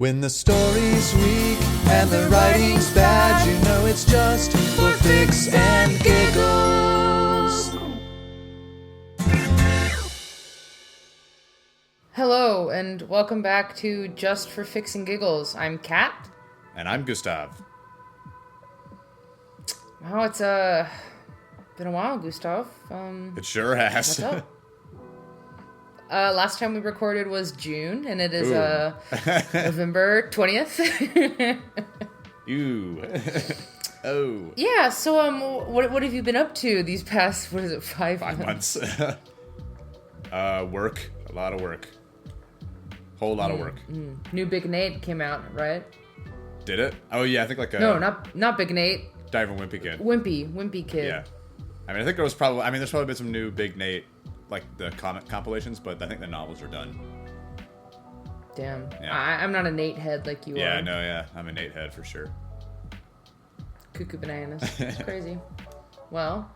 When the story's weak and the writing's bad, you know it's just for fix and giggles. Hello, and welcome back to Just for Fix and Giggles. I'm Kat. And I'm Gustav. Wow, it's been a while, Gustav. It sure has. What's up? Last time we recorded was June, and it is November 20th. Oh. Yeah, so what have you been up to these past, what is it, 5 months? Work. A lot of work. Whole lot of work. New Big Nate came out, right? Did it? Oh yeah, I think like a... No, not Big Nate. Diver Wimpy Kid. Wimpy Kid. Yeah. I mean, I think there was probably... I mean, there's probably been some new Big Nate, like the comic compilations, but I think the novels are done. Damn. Yeah. I'm not a Nate head like you are. Yeah, no, yeah. I'm a Nate head for sure. Cuckoo bananas. It's crazy. Well,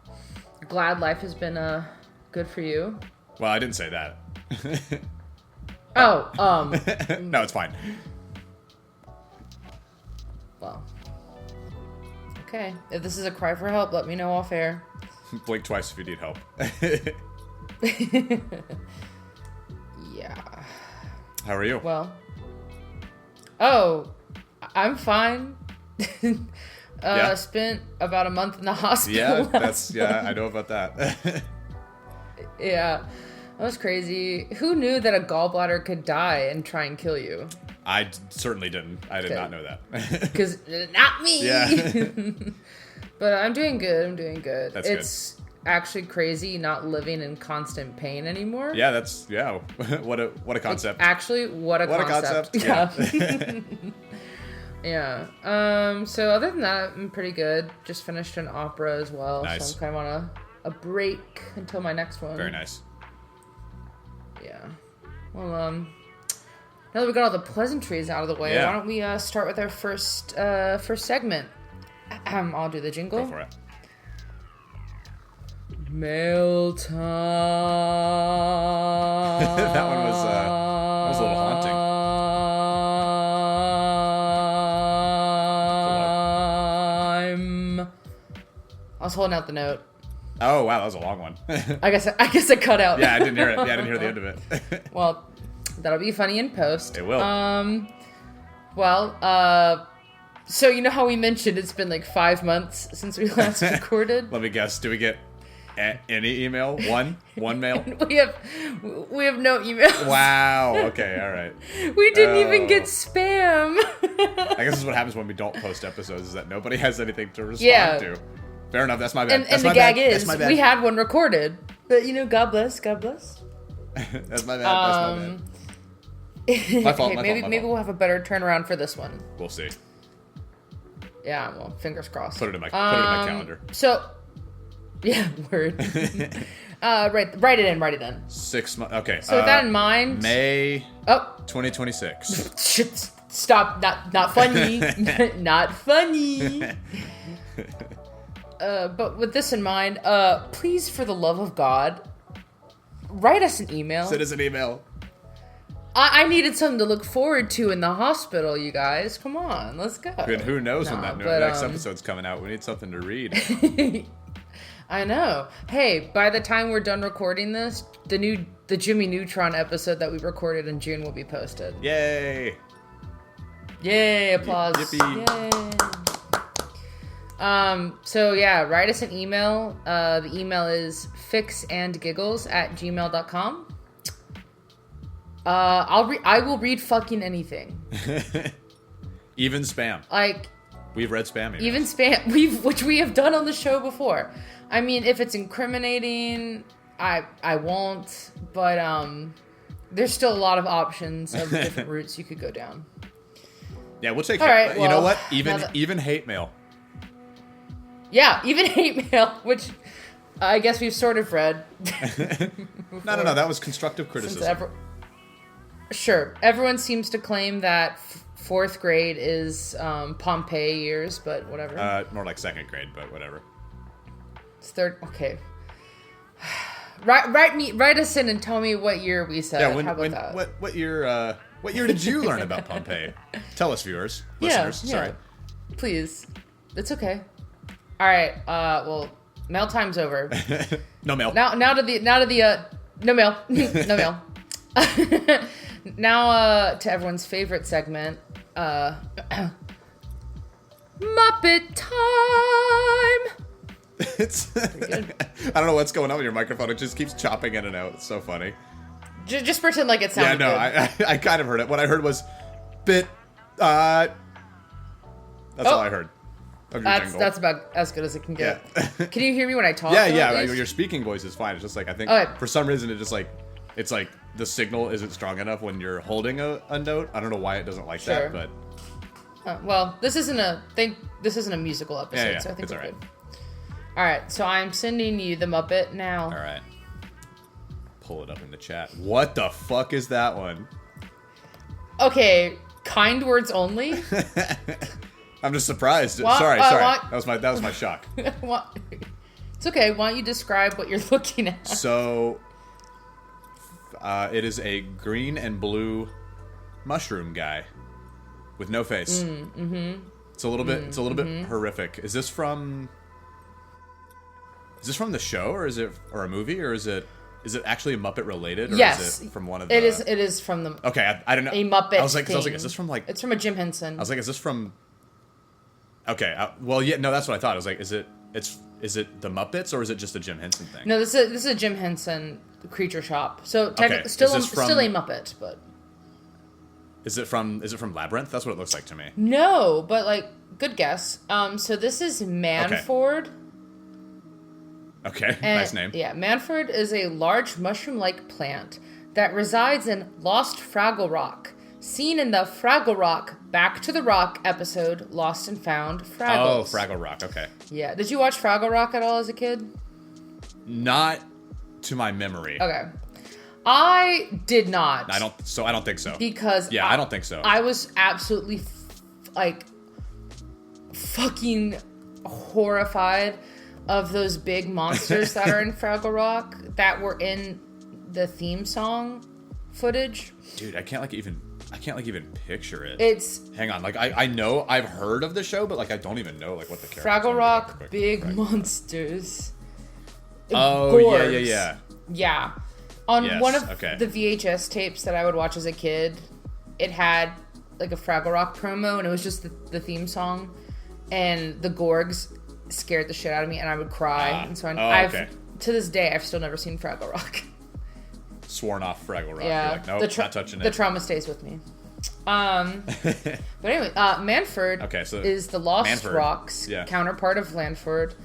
glad life has been good for you. Well, I didn't say that. No, it's fine. Well. Okay. If this is a cry for help, let me know off air. Blink twice if you need help. Yeah. How are you? Well. Oh, I'm fine. Yeah. Spent about a month in the hospital. Yeah, I know about that. Yeah. That was crazy. Who knew that a gallbladder could die and try and kill you? I certainly didn't. I did not know that. Because not me. Yeah. But I'm doing good. That's it's actually crazy not living in constant pain anymore. Yeah, what a concept. What a concept. Yeah. Yeah. So other than that, I'm pretty good. Just finished an opera as well. Nice. So I'm kind of on a break until my next one. Very nice. Yeah. Well, now that we got all the pleasantries out of the way, Yeah. why don't we start with our first segment? I'll do the jingle. Go for it. Mail time. That one was a little haunting. I was holding out the note. Oh wow, that was a long one. I guess I cut out. Yeah, I didn't hear it. Yeah, I didn't hear the end of it. Well, that'll be funny in post. It will. So you know how we mentioned it's been like 5 months since we last recorded? Let me guess. Do we get any email? One mail? We have no emails. Wow. Okay. All right. We didn't even get spam. I guess this is what happens when we don't post episodes: is that nobody has anything to respond to. Fair enough. That's my bad. And the gag is, we had one recorded, but God bless. That's my bad. My fault. Maybe we'll have a better turnaround for this one. We'll see. Yeah, well, fingers crossed. Put it in my calendar. So, yeah, word. Write it in. 6 months. Okay. So with that in mind, May. Oh, 2026. Shit! Stop! Not funny. Not funny. But with this in mind, please, for the love of God, write us an email. Send us an email. I needed something to look forward to in the hospital, you guys. Come on, let's go. And who knows when that next episode's coming out? We need something to read. I know. Hey, by the time we're done recording this, the Jimmy Neutron episode that we recorded in June will be posted. Yay! Yay! Applause. Yippee! Yay! So yeah, write us an email. The email is fixandgiggles@gmail.com. I will read fucking anything. Even spam. Like, we've read spam emails. Even spam, which we have done on the show before. I mean, if it's incriminating, I won't. But there's still a lot of options of different routes you could go down. Yeah, we'll take. All right, you know well, what? Even hate mail. Yeah, even hate mail, which I guess we've sort of read. No. That was constructive criticism. Sure. Everyone seems to claim that fourth grade is Pompeii years, but whatever. More like second grade, but whatever. It's third. Okay. Write us in and tell me what year we said. Yeah, How about that? what year did you learn about Pompeii? Tell us, viewers, listeners. Sorry. Please. It's okay. All right. Well, mail time's over. No mail. Now to the no mail. No mail. Now to everyone's favorite segment. Muppet time. It's. I don't know what's going on with your microphone. It just keeps chopping in and out. It's so funny. Just pretend like it Yeah, sounded no, good. I kind of heard it. What I heard was bit. That's all I heard. Of your jingle. That's about as good as it can get. Yeah. Can you hear me when I talk? Yeah, though, yeah. at least? Your speaking voice is fine. It's just like I think Okay. for some reason it's like the signal isn't strong enough when you're holding a note. I don't know why it doesn't like Sure. that, but Well, this isn't a musical episode, Yeah, so I think it's we're all right. good. All right, so I'm sending you the Muppet now. all right. Pull it up in the chat. What the fuck is that one? Okay, kind words only. I'm just surprised. What? Sorry. What? That was my shock. What? It's okay. Why don't you describe what you're looking at? So, it is a green and blue mushroom guy with no face. It's a little bit horrific. Is this from the show, or is it a movie, or is it actually Muppet related, or Yes. is it from one of the? It is from the Okay, I don't know. a Muppet. I was like, thing. is this from like? It's from a Jim Henson. I was like, is this from? Okay, well, yeah, no, that's what I thought. I was like, is it the Muppets, or is it just a Jim Henson thing? No, this is a Jim Henson Creature Shop. So technically, Is still this from- a Muppet, but Is it from Labyrinth? That's what it looks like to me. no. But like, good guess. So this is Manford. Okay, And- nice name. Yeah, Manford is a large mushroom-like plant that resides in Lost Fraggle Rock, seen in the Fraggle Rock Back to the Rock episode Lost and Found Oh, Fraggles. Fraggle Rock. Okay, Yeah. Did you watch Fraggle Rock at all as a kid? not to my memory. Okay. I did not. I don't think so. Because I don't think so. I was absolutely fucking horrified of those big monsters that are in Fraggle Rock that were in the theme song footage. Dude, I can't even picture it. It's Hang on, like I know I've heard of the show, but like I don't even know like what the characters Fraggle are. Rock Quick. Big Monsters. Oh Gorgs. yeah. Yeah. On Yes, one of okay. the VHS tapes that I would watch as a kid, it had like a Fraggle Rock promo, and it was just the theme song, and the Gorgs scared the shit out of me, and I would cry. And so okay. to this day, I've still never seen Fraggle Rock. Sworn off Fraggle Rock. Yeah, You're like, nope, not touching the it. trauma stays with me. But anyway, Manford Okay, so is the Lost Manford, Rock's yeah. counterpart of Lanford,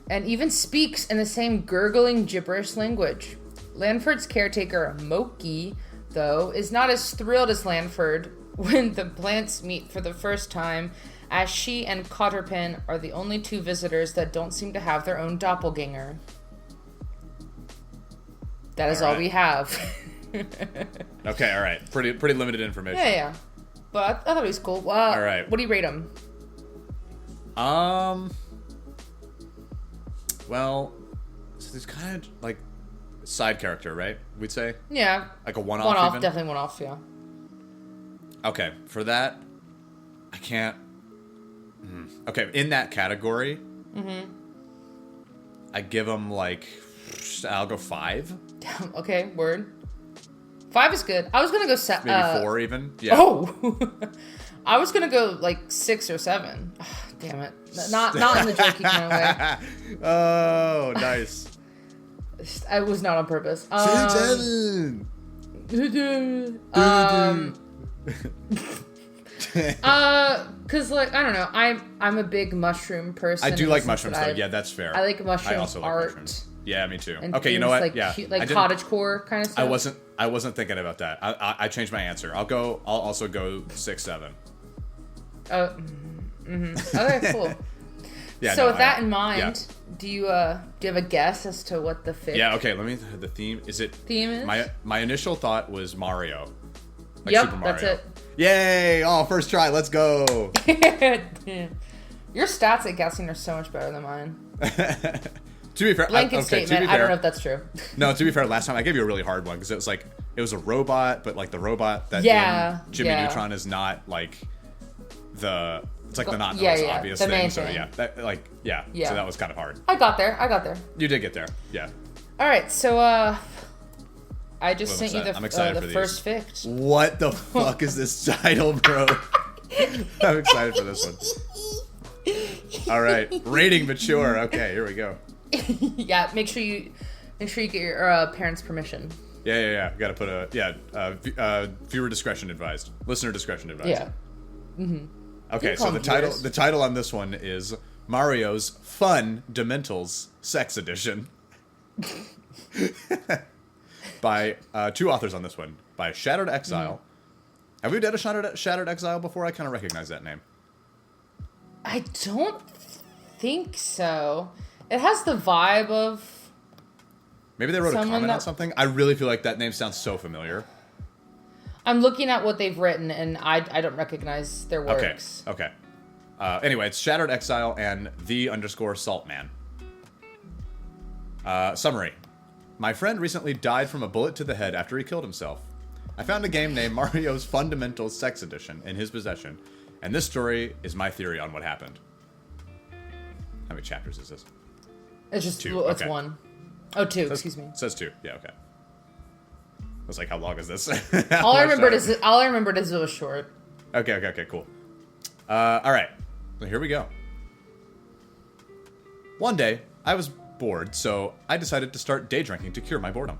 and even speaks in the same gurgling gibberish language. Lanford's caretaker, Moki, though, is not as thrilled as Lanford when the plants meet for the first time, as she and Cotterpin are the only two visitors that don't seem to have their own doppelganger. That is all right. we have. Okay, all right. Pretty limited information. Yeah. But I thought it was cool. All right. What do you rate him? Well, so there's kind of like side character, right? We'd say Yeah. like a one-off. One off, even? definitely one off, yeah. Okay, for that, I can't. Okay, in that category, I give him like, I'll go 5, Okay, word. 5 is good. I was gonna go maybe 4 even. Yeah. Oh, I was gonna go like 6 or 7. Damn it! Not in the jokey kind of way. Oh, nice. I was not on purpose. 7. Cause like I don't know, I'm a big mushroom person. I do in the like sense mushrooms that though. Yeah, that's fair. I like mushroom I also like art. mushrooms. Yeah, me too. And Okay, you know things what? Like, Yeah, cute, I like didn't- cottagecore kind of stuff. I wasn't thinking about that. I changed my answer. I'll also go 6, 7. Okay, cool. Yeah. So no, with that in yeah. mind, do you have a guess as to what the fic Yeah. Okay. The theme is it. theme is? My initial thought was Mario. Like Yep, Super Mario. that's it. Yay! Oh, first try. Let's go. Your stats at guessing are so much better than mine. To be fair, Blanket statement. I don't know if that's true. No, to be fair, last time I gave you a really hard one because it was a robot, but like the robot that in Jimmy Neutron is not like it's like the not the most obvious the thing. main So thing. yeah. So that was kind of hard. I got there. You did get there. Yeah. All right, so I just sent you I'm excited for the these. first fict. What the fuck is this title, bro? I'm excited for this one. All right, rating mature. Okay, here we go. Yeah, make sure you get your parents' permission. Yeah. Got to put viewer discretion advised. Listener discretion advised. Yeah. Mm-hmm. Okay, so the title on this one is Mario's Fun Dementals Sex Edition. By two authors on this one. By Shattered Exile. Have we done a Shattered Exile before? I kind of recognize that name. I don't think so. It has the vibe of... Maybe they wrote a comment on something? I really feel like that name sounds so familiar. I'm looking at what they've written, and I don't recognize their works. Okay. Anyway, it's Shattered Exile and _Saltman. Summary. My friend recently died from a bullet to the head after he killed himself. I found a game named Mario's Fundamental Sex Edition in his possession, and this story is my theory on what happened. How many chapters is this? It's just 2. It's Okay. 1. Oh, 2. Excuse me. It says 2. Yeah, okay. I was like, how long is this? All I remembered is it was short. Okay, cool. All right. So here we go. One day, I was bored, so I decided to start day drinking to cure my boredom.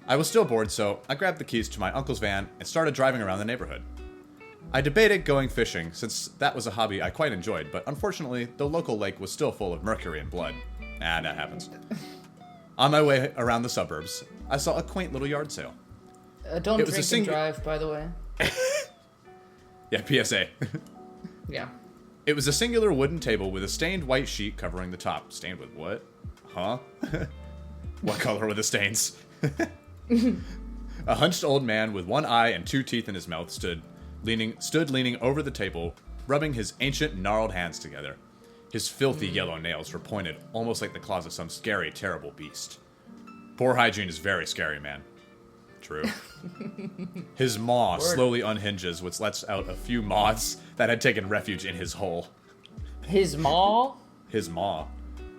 I was still bored, so I grabbed the keys to my uncle's van and started driving around the neighborhood. I debated going fishing, since that was a hobby I quite enjoyed, but unfortunately, the local lake was still full of mercury and blood. That happens. On my way around the suburbs, I saw a quaint little yard sale. Don't drink and drive, by the way. Yeah, PSA. Yeah. It was a singular wooden table with a stained white sheet covering the top. Stained with what? Huh? What color were the stains? A hunched old man with one eye and 2 teeth in his mouth stood leaning over the table, rubbing his ancient, gnarled hands together. His filthy yellow nails were pointed almost like the claws of some scary, terrible beast. Poor hygiene is very scary, man. True. His maw slowly unhinges, which lets out a few moths that had taken refuge in his hole. His maw? His maw.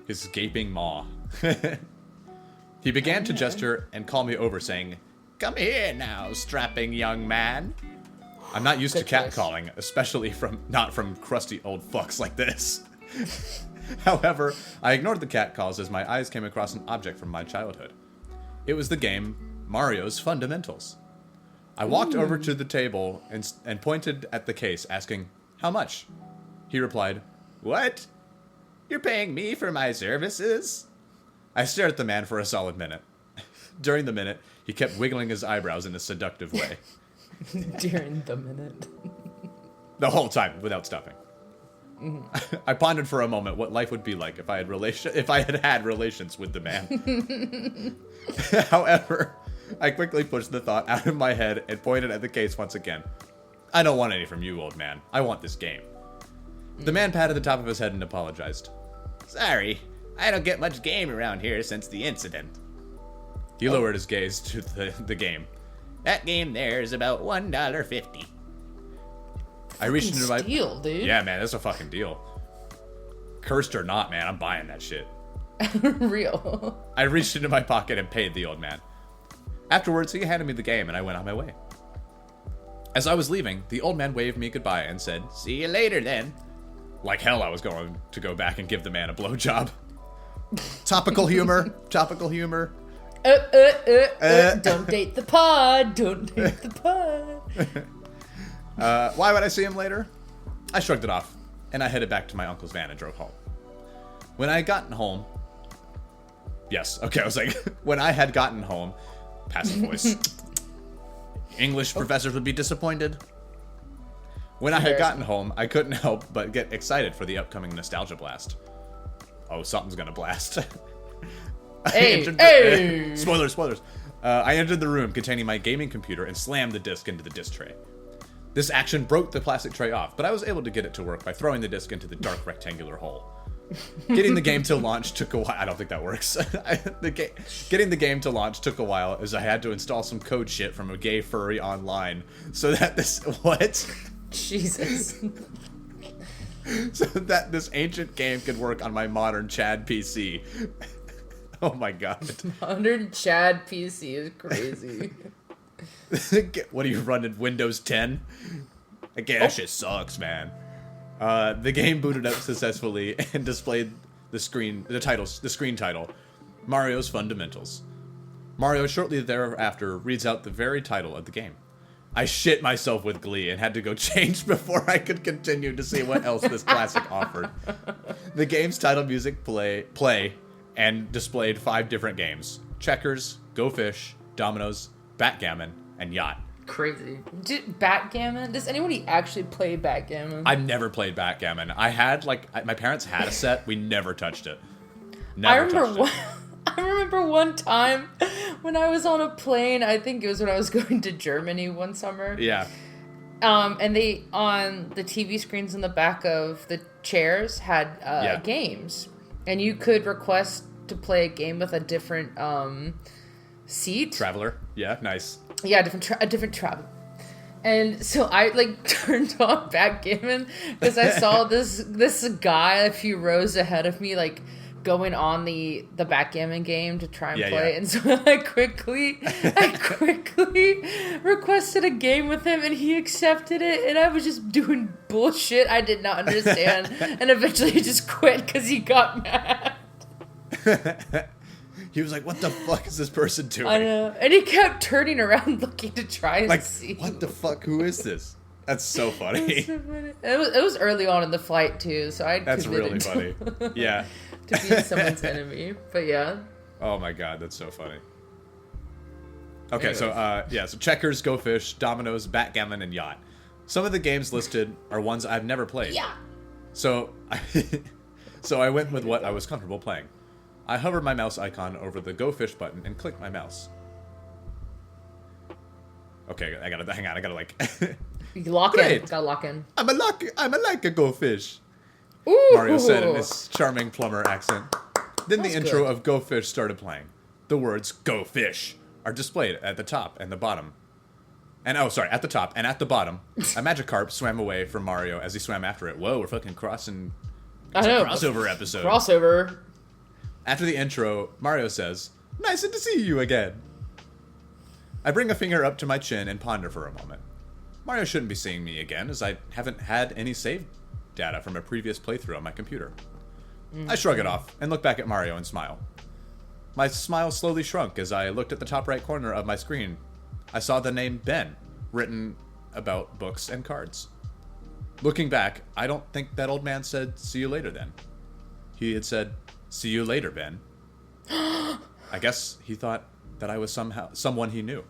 His gaping maw. He began to gesture and call me over, saying, "Come here now, strapping young man." I'm not used to catcalling, especially not from crusty old fucks like this. However, I ignored the catcalls as my eyes came across an object from my childhood. It was the game Mario's Fundamentals. I walked over to the table and pointed at the case, asking, "How much?" He replied, "What? You're paying me for my services?" I stared at the man for a solid minute. During the minute, he kept wiggling his eyebrows in a seductive way. During the minute. The whole time, without stopping. Mm-hmm. I pondered for a moment what life would be like if I had had relations with the man. However, I quickly pushed the thought out of my head and pointed at the case once again. "I don't want any from you, old man. I want this game." The man patted the top of his head and apologized. "Sorry, I don't get much game around here since the incident." He lowered his gaze to the game. "That game there is about $1.50. I reached into my deal, dude. Yeah, man, that's a fucking deal. Cursed or not, man, I'm buying that shit. Real. I reached into my pocket and paid the old man. Afterwards, he handed me the game and I went on my way. As I was leaving, the old man waved me goodbye and said, "See you later, then." Like hell, I was going to go back and give the man a blowjob. Topical humor. Topical humor. Don't date the pod. Don't date the pod. Why would I see him later? I shrugged it off, and I headed back to my uncle's van and drove home. When I had gotten home... Yes, okay, I was like, when I had gotten home... Passive voice. English professors would be disappointed. When I had gotten home, I couldn't help but get excited for the upcoming Nostalgia Blast. Oh, something's gonna blast. Hey! Spoilers. I entered the room containing my gaming computer and slammed the disc into the disc tray. This action broke the plastic tray off, but I was able to get it to work by throwing the disc into the dark rectangular hole. Getting the game to launch took a while. I don't think that works. Getting the game to launch took a while, as I had to install some code shit from a gay furry online, so that this Jesus. so that this ancient game could work on my modern Chad PC. Oh my god. Modern Chad PC is crazy. What are you running? Windows 10? Again, that shit sucks, man. The game booted up successfully and displayed the screen title, Mario's Fundamentals. Mario shortly thereafter reads out the very title of the game. I shit myself with glee and had to go change before I could continue to see what else this classic offered. The game's title music play and displayed 5 different games: checkers, Go Fish, dominoes, backgammon, and yacht. Crazy. Backgammon? Does anybody actually play backgammon? I've never played backgammon. I had, my parents had a set. We never touched it. I remember one time when I was on a plane, I think it was when I was going to Germany one summer. Yeah. And they, on the TV screens in the back of the chairs, had games. And you could request to play a game with a different seat. Traveler. Yeah, nice. Yeah, a different travel. And so I turned on backgammon because I saw this guy a few rows ahead of me going on the backgammon game to try and play. Yeah. And so I quickly requested a game with him, and he accepted it, and I was just doing bullshit I did not understand, and eventually he just quit because he got mad. He was like, what the fuck is this person doing? I know. And he kept turning around looking to try and see. What the fuck? Who is this? That's so funny. That's so funny. It was early on in the flight, too, so I That's really funny. Yeah. To be someone's enemy. But yeah. Oh my god, that's so funny. Okay, so checkers, Go Fish, dominoes, backgammon, and yacht. Some of the games listed are ones I've never played. Yeah. So I went with what I was comfortable playing. I hovered my mouse icon over the Go Fish button and clicked my mouse. Okay, I gotta You lock in. Gotta lock in. I'm a Go Fish. Ooh. Mario said in his charming plumber accent. Then the intro of Go Fish started playing. The words Go Fish are displayed at the top and the bottom. At the top and at the bottom, a Magikarp swam away from Mario as he swam after it. Whoa, we're fucking crossing. It's a crossover episode. Crossover. After the intro, Mario says, "Nice to see you again." I bring a finger up to my chin and ponder for a moment. Mario shouldn't be seeing me again, as I haven't had any save data from a previous playthrough on my computer. I shrug it off and look back at Mario and smile. My smile slowly shrunk as I looked at the top right corner of my screen. I saw the name Ben written about books and cards. Looking back, I don't think that old man said, "See you later, then." He had said, "See you later, Ben." I guess he thought that I was someone he knew.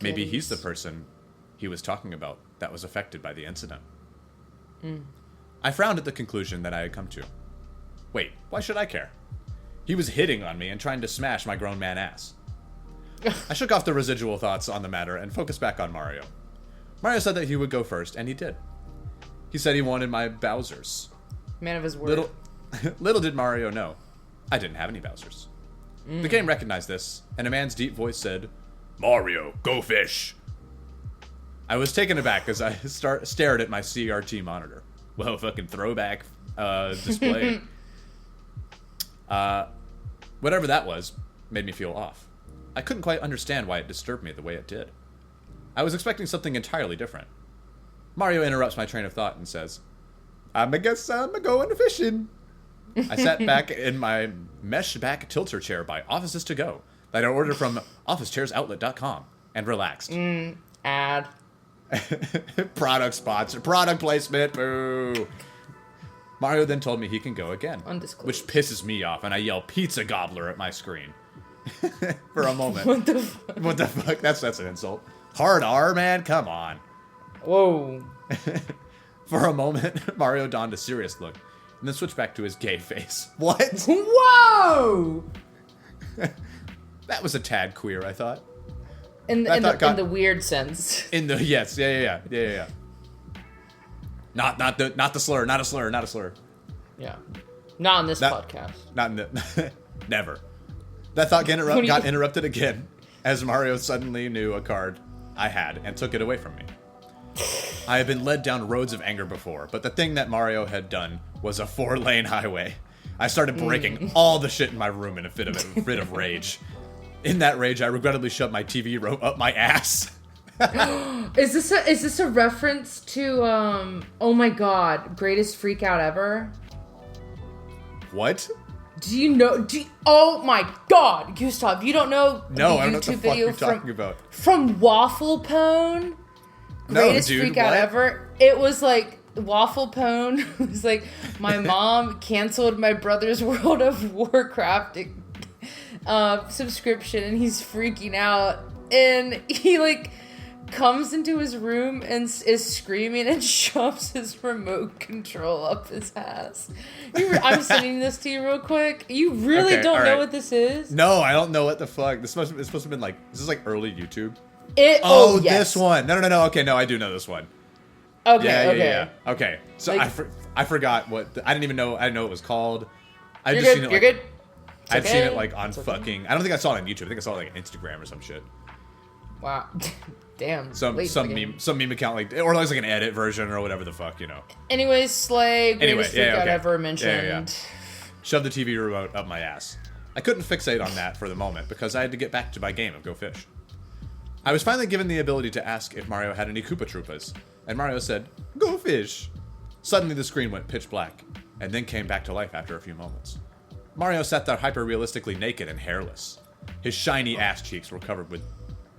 Maybe he's the person he was talking about that was affected by the incident. I frowned at the conclusion that I had come to. Wait, why should I care? He was hitting on me and trying to smash my grown man ass. I shook off the residual thoughts on the matter and focused back on Mario. Mario said that he would go first, and he did. He said he wanted my Bowsers. Man of his word. Little did Mario know, I didn't have any Bowsers. The game recognized this, and a man's deep voice said, "Mario, Go Fish!" I was taken aback as I stared at my CRT monitor. Well, fucking throwback display. Whatever that was made me feel off. I couldn't quite understand why it disturbed me the way it did. I was expecting something entirely different. Mario interrupts my train of thought and says, I guess I'm going fishing. I sat back in my mesh back tilter chair by Offices to Go that I ordered from OfficeChairsOutlet.com and relaxed. Ad. Product sponsor. Product placement. Boo. Mario then told me he can go again. Undisclosed. Which pisses me off, and I yell "pizza gobbler" at my screen. For a moment. What the fuck? What the fuck? That's an insult. Hard R, man? Come on. Whoa. For a moment, Mario donned a serious look, and then switched back to his gay face. What? Whoa! That was a tad queer, I thought. In the weird sense. Yes, yeah. Not the slur, not a slur. Yeah. Not on this That- podcast. Not in the... Never. That thought got interrupted again as Mario suddenly knew a card I had and took it away from me. I had been led down roads of anger before, but the thing that Mario had done was a 4-lane highway. I started breaking all the shit in my room in a fit of rage. In that rage, I regrettably shoved my TV remote up my ass. Is this a reference to oh my god, greatest freak out ever? What? Do you know? Oh my god, Gustav, you don't know No, the I don't know what the YouTube fuck video you're talking about. from Waffle Pone? No, Greatest dude, freak out what? ever. It was like Waffle Pone was like, my mom canceled my brother's World of Warcraft subscription, and he's freaking out, and he like comes into his room and is screaming and shoves his remote control up his ass. I'm sending this to you real quick. You really Okay, don't all know right. what this is? No, I don't know what the fuck. It's supposed to have been like, this is like early YouTube. Oh, yes. This one. No. Okay, no, I do know this one. Okay, Yeah. okay. Okay, so Like- I forgot what I didn't know it was called. I've You're just good. seen it. You're Like, good. It's I've okay. seen it like on It's okay. fucking. I don't think I saw it on YouTube. I think I saw it like on Instagram or some shit. Wow. Damn. Some late in the game. meme account like, or like an edit version or whatever the fuck, you know. Anyways, Slay, greatest Anyway, freak yeah, out okay. ever Yeah, mentioned. yeah. Shoved the TV remote up my ass. I couldn't fixate on that for the moment because I had to get back to my game of Go Fish. I was finally given the ability to ask if Mario had any Koopa Troopas, and Mario said, "Go fish." Suddenly the screen went pitch black, and then came back to life after a few moments. Mario sat there hyper-realistically naked and hairless. His shiny ass cheeks were covered with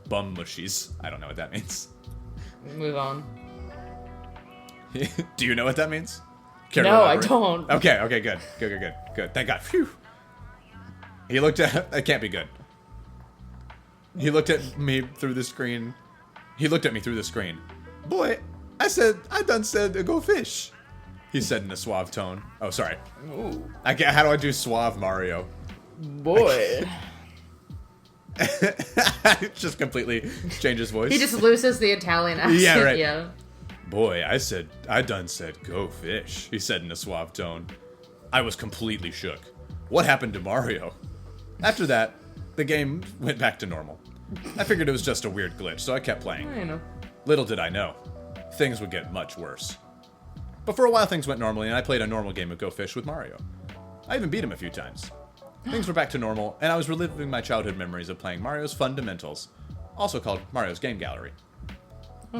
bum mushies. I don't know what that means. Move on. Do you know what that means? Care to No, I elaborate? don't. Okay, good. Thank God. Phew. He looked at... It can't be good. He looked at me through the screen. He looked at me through the screen. "Boy, I done said go fish," he said in a suave tone. Oh, sorry. Ooh. How do I do suave Mario? Boy. Just completely change his voice. He just loses the Italian accent. Yeah, right. Yeah. "Boy, I done said go fish," he said in a suave tone. I was completely shook. What happened to Mario? After that, the game went back to normal. I figured it was just a weird glitch, so I kept playing. I know. Little did I know, things would get much worse. But for a while things went normally, and I played a normal game of Go Fish with Mario. I even beat him a few times. Things were back to normal, and I was reliving my childhood memories of playing Mario's Fundamentals, also called Mario's Game Gallery.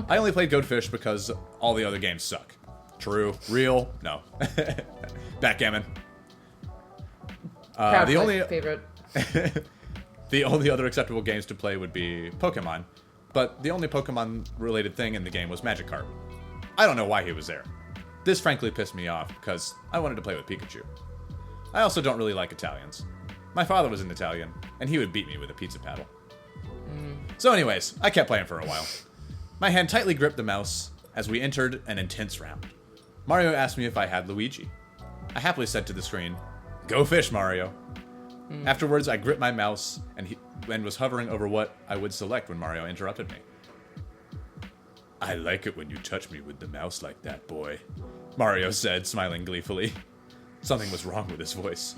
I only played Go Fish because all the other games suck. True. Real? No. Backgammon. Crowd The only favorite. the only other acceptable games to play would be Pokemon, but the only Pokemon-related thing in the game was Magikarp. I don't know why he was there. This frankly pissed me off because I wanted to play with Pikachu. I also don't really like Italians. My father was an Italian, and he would beat me with a pizza paddle. So anyways, I kept playing for a while. My hand tightly gripped the mouse as we entered an intense round. Mario asked me if I had Luigi. I happily said to the screen, "Go fish, Mario." Afterwards, I gripped my mouse and was hovering over what I would select when Mario interrupted me. "I like it when you touch me with the mouse like that, boy," Mario said, smiling gleefully. Something was wrong with his voice.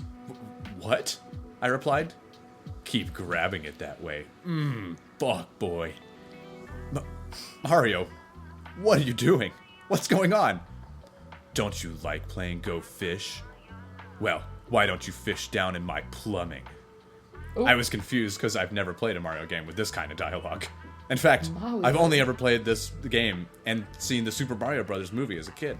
"What?" I replied. "Keep grabbing it that way. Fuck, boy." Mario, what are you doing? What's going on? "Don't you like playing Go Fish? Well, why don't you fish down in my plumbing?" Ooh. I was confused because I've never played a Mario game with this kind of dialogue. In fact, Mario. I've only ever played this game and seen the Super Mario Brothers movie as a kid.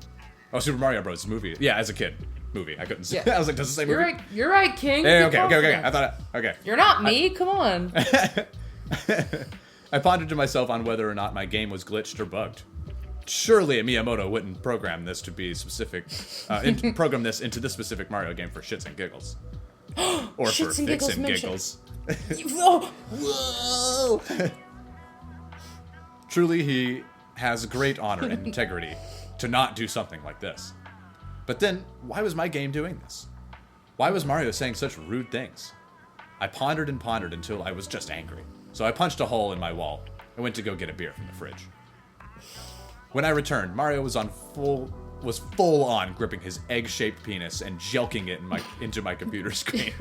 Oh, Super Mario Bros. Movie. Yeah, as a kid. Movie. I couldn't see. Yeah. I was like, does it say movie? You're right, King. Yeah, Keep okay. confident. I thought, okay. You're not me. Come on. I pondered to myself on whether or not my game was glitched or bugged. Surely Miyamoto wouldn't program this to be specific, program this into this specific Mario game for shits and giggles. Or for Shits and fits giggles and mentioned. giggles. Oh, Whoa! Truly, he has great honor and integrity to not do something like this. But then, why was my game doing this? Why was Mario saying such rude things? I pondered and pondered until I was just angry. So I punched a hole in my wall and went to go get a beer from the fridge. When I returned, Mario was on full was full on gripping his egg-shaped penis and jelking it into my computer screen.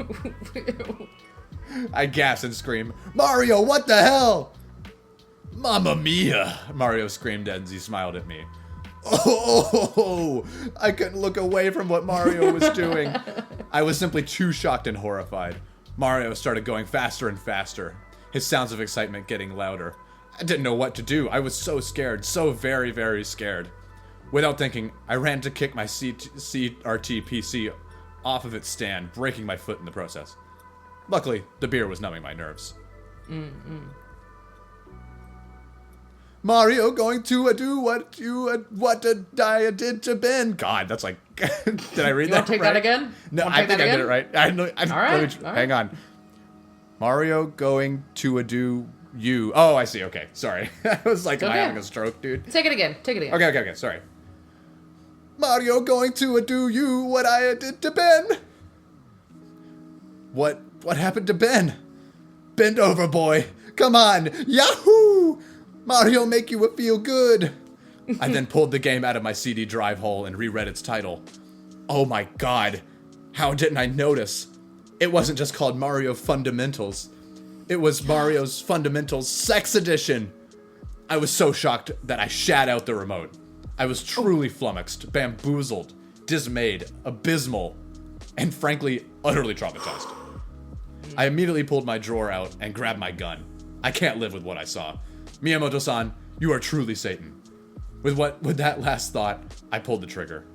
I gasp and scream, "Mario, what the hell?" "Mamma mia!" Mario screamed as he smiled at me. Oh, I couldn't look away from what Mario was doing. I was simply too shocked and horrified. Mario started going faster and faster, his sounds of excitement getting louder. I didn't know what to do. I was so scared, so very, very scared. Without thinking, I ran to kick my CRT PC off of its stand, breaking my foot in the process. Luckily, the beer was numbing my nerves. Mario going to do what I did to Ben. God, that's like, did I read You that want to take right? that again? No, Wanna I take think that I did again? it right. All right. Hang on. Mario going to do you. Oh, I see. Okay, sorry. I was like, am I okay. having a stroke, dude? Take it again. Take it again. Okay, sorry. Mario going to do you what I did to Ben. What happened to Ben? Bend over, boy. Come on. Yahoo! Mario make you feel good. I then pulled the game out of my CD drive hole and reread its title. Oh my god. How didn't I notice? It wasn't just called Mario Fundamentals. It was Mario's Fundamentals Sex Edition. I was so shocked that I shat out the remote. I was truly flummoxed, bamboozled, dismayed, abysmal, and frankly, utterly traumatized. I immediately pulled my drawer out and grabbed my gun. I can't live with what I saw. Miyamoto-san, you are truly Satan. With that last thought, I pulled the trigger.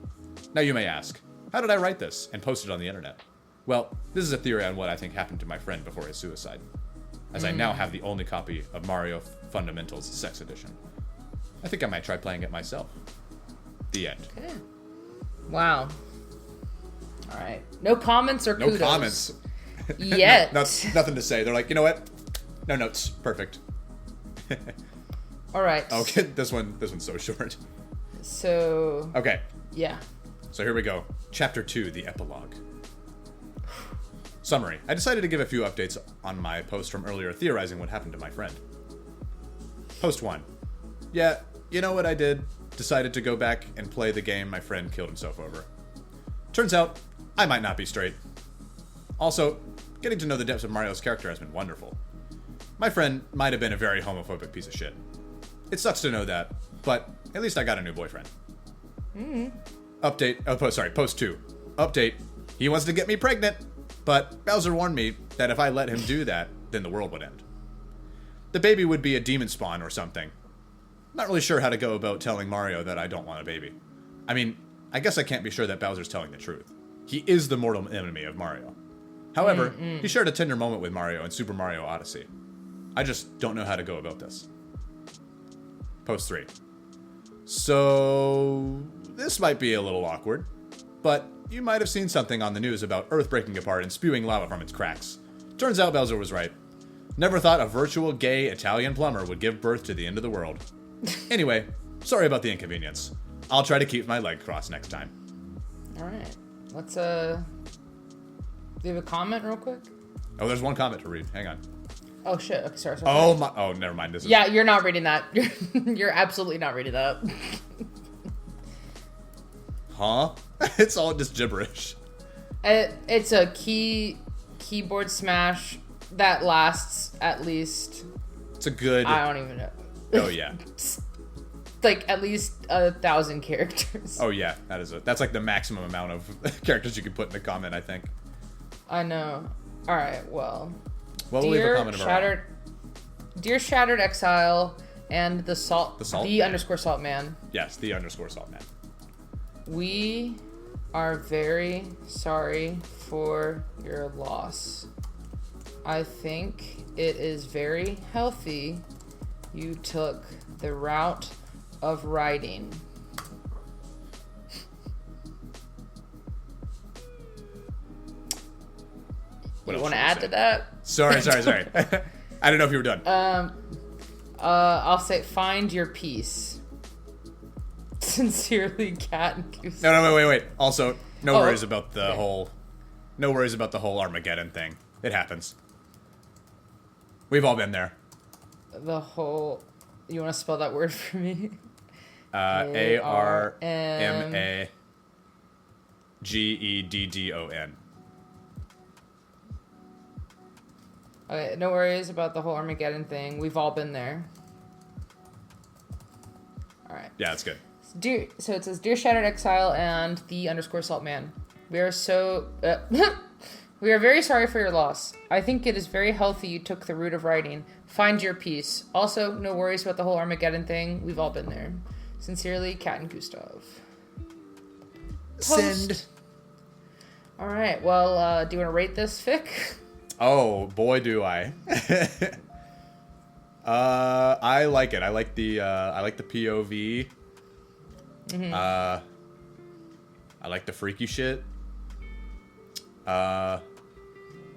Now you may ask, how did I write this and post it on the internet? Well, this is a theory on what I think happened to my friend before his suicide, as I now have the only copy of Mario Fundamentals Sex Edition. I think I might try playing it myself. The end. Okay. Wow. All right. No comments or No kudos. comments. Yet. Nothing to say. They're like, you know what? No notes. Perfect. All right. Okay, this one's so short. So. Okay, Yeah. so here we go. Chapter 2, the epilogue. Summary. I decided to give a few updates on my post from earlier theorizing what happened to my friend. Post 1. Yeah, you know what I did? Decided to go back and play the game my friend killed himself over. Turns out, I might not be straight. Also, getting to know the depths of Mario's character has been wonderful. My friend might have been a very homophobic piece of shit. It sucks to know that, but at least I got a new boyfriend. Update. Post 2. Update. He wants to get me pregnant, but Bowser warned me that if I let him do that, then the world would end. The baby would be a demon spawn or something. Not really sure how to go about telling Mario that I don't want a baby. I mean, I guess I can't be sure that Bowser's telling the truth. He is the mortal enemy of Mario. However, he shared a tender moment with Mario in Super Mario Odyssey. I just don't know how to go about this. Post 3. So, this might be a little awkward, but you might have seen something on the news about Earth breaking apart and spewing lava from its cracks. Turns out Bowser was right. Never thought a virtual gay Italian plumber would give birth to the end of the world. Anyway, sorry about the inconvenience. I'll try to keep my leg crossed next time. All right. Let's do you have a comment real quick? Oh, there's one comment to read. Hang on. Oh shit. Okay, sorry. Oh my. Oh, never mind. This is. Yeah, you're not reading that. You're absolutely not reading that. Huh? It's all just gibberish. It's a keyboard smash that lasts at least. It's a good. I don't even know. Oh yeah. Like at least 1,000 characters. Oh yeah. That's like the maximum amount of characters you can put in a comment, I think. I know. All right. Well. Well, we'll leave a comment of our own. Dear Shattered Exile and the Salt. The Salt? The underscore Salt Man. Yes, the underscore salt man. We are very sorry for your loss. I think it is very healthy you took the route of writing. What You else want to should we add say? to that? Sorry. I didn't know if you were done. I'll say find your peace. Sincerely, Cat and Goose. No, wait. Also, no Oh, worries about the okay. whole. No worries about the whole Armageddon thing. It happens. We've all been there. The whole. You want to spell that word for me? Armageddon. Okay, no worries about the whole Armageddon thing. We've all been there. All right. Yeah, that's good. So it says, Dear Shattered Exile and the _Saltman. We are so... we are very sorry for your loss. I think it is very healthy you took the route of writing. Find your peace. Also, no worries about the whole Armageddon thing. We've all been there. Sincerely, Kat and Gustav. Send. All right. Well, do you want to rate this fic? Oh, boy, do I. I like it. I like the POV. Mm-hmm. I like the freaky shit. I